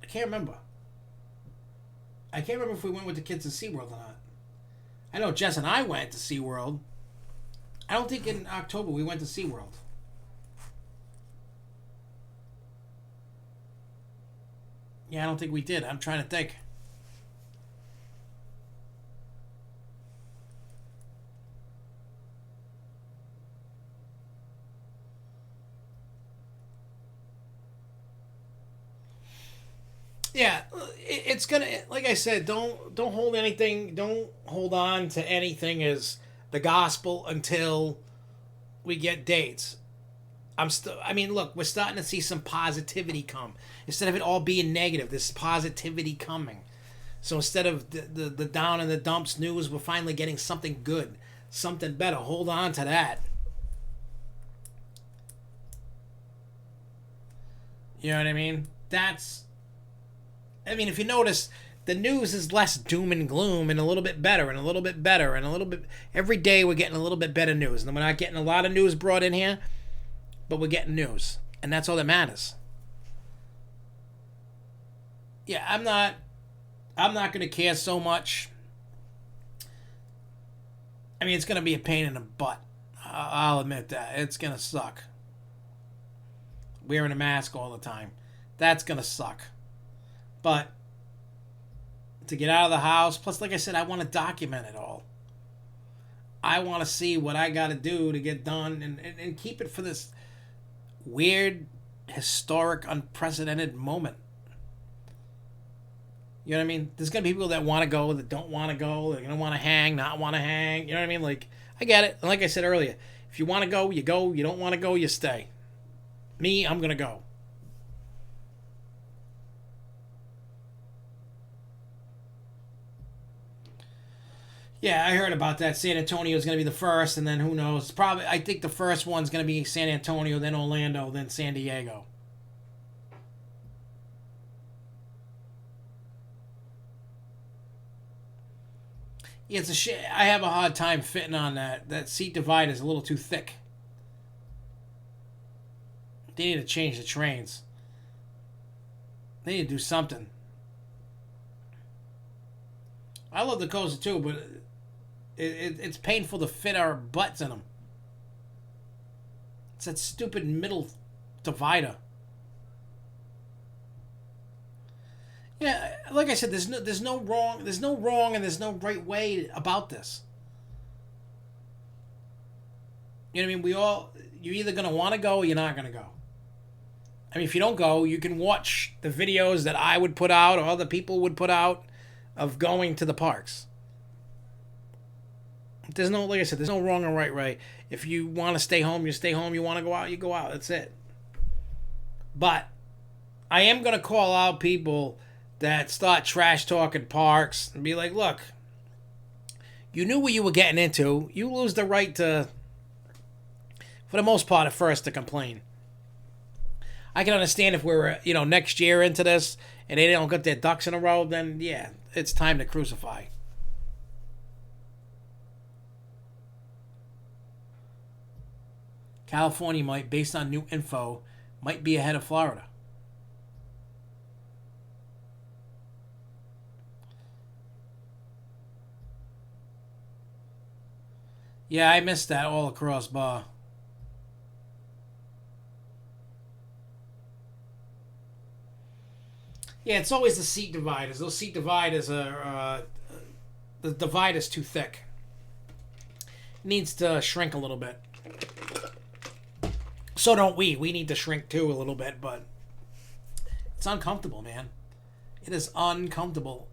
I can't remember. I can't remember if we went with the kids to SeaWorld or not. I know Jess and I went to SeaWorld. I don't think in October we went to SeaWorld. Yeah, I don't think we did. I'm trying to think. Yeah, it's gonna. Like I said, don't hold anything. Don't hold on to anything as the gospel until we get dates. I mean, look, we're starting to see some positivity come. Instead of it all being negative, there's positivity coming. So instead of the down in the dumps news, we're finally getting something good, something better. Hold on to that. You know what I mean? If you notice, the news is less doom and gloom and a little bit better and a little bit better and a little bit... Every day we're getting a little bit better news. And we're not getting a lot of news brought in here, but we're getting news. And that's all that matters. Yeah, I'm not going to care so much. I mean, it's going to be a pain in the butt. I'll admit that. It's going to suck. Wearing a mask all the time. That's going to suck. But to get out of the house, plus, like I said, I want to document it all. I want to see what I got to do to get done and keep it for this weird, historic, unprecedented moment. You know what I mean? There's going to be people that want to go, that don't want to go. They're going to want to hang, not want to hang. You know what I mean? Like, I get it. And like I said earlier, if you want to go, you go. You don't want to go, you stay. Me, I'm going to go. Yeah, I heard about that. San Antonio is going to be the first, and then who knows? I think the first one's going to be San Antonio, then Orlando, then San Diego. Yeah, it's a shit. I have a hard time fitting on that. That seat divide is a little too thick. They need to change the trains. They need to do something. I love the coaster too, but it's painful to fit our butts in them. It's that stupid middle divider. Yeah, like I said, there's no wrong and there's no right way about this. You know what I mean? You're either gonna want to go or you're not gonna go. I mean, if you don't go, you can watch the videos that I would put out or other people would put out of going to the parks. There's no, like I said, there's no wrong or right way. If you want to stay home, you stay home. You want to go out, you go out. That's it. But I am going to call out people that start trash talking parks and be like, look, you knew what you were getting into. You lose the right to, for the most part at first, to complain. I can understand if we're, next year into this and they don't get their ducks in a row, then yeah, it's time to crucify. California might, based on new info, might be ahead of Florida. Yeah, I missed that all across bar. Yeah, it's always the seat dividers. Those seat dividers are... the divide is too thick. It needs to shrink a little bit. So don't we. We need to shrink too a little bit, but... It's uncomfortable, man. It is uncomfortable.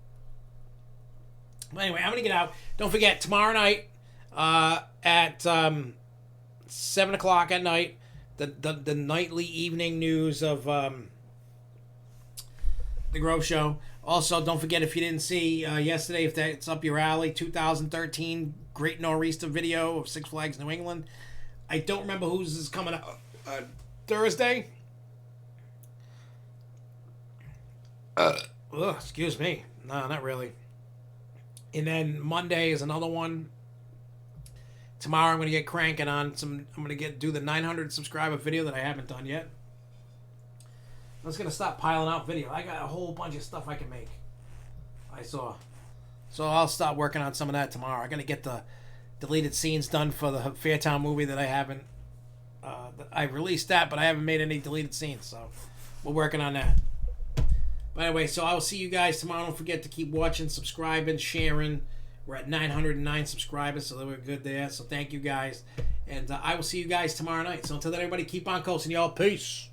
But anyway, I'm going to get out. Don't forget, tomorrow night... at 7 o'clock at night, the nightly evening news of the Grove Show. Also, don't forget, if you didn't see yesterday, if that's up your alley, 2013 Great Nor'easter video of Six Flags New England. I don't remember whose is coming out Thursday. Excuse me. No, not really. And then Monday is another one. Tomorrow I'm going to get cranking on some... I'm going to do the 900 subscriber video that I haven't done yet. I'm just going to stop piling out video. I got a whole bunch of stuff I can make. I saw. So I'll start working on some of that tomorrow. I'm going to get the deleted scenes done for the Fairtown movie that I haven't... I released that, but I haven't made any deleted scenes. So we're working on that. But anyway, so I will see you guys tomorrow. Don't forget to keep watching, subscribing, sharing. We're at 909 subscribers, so we're good there. So thank you guys. And I will see you guys tomorrow night. So until then, everybody, keep on coasting, y'all. Peace.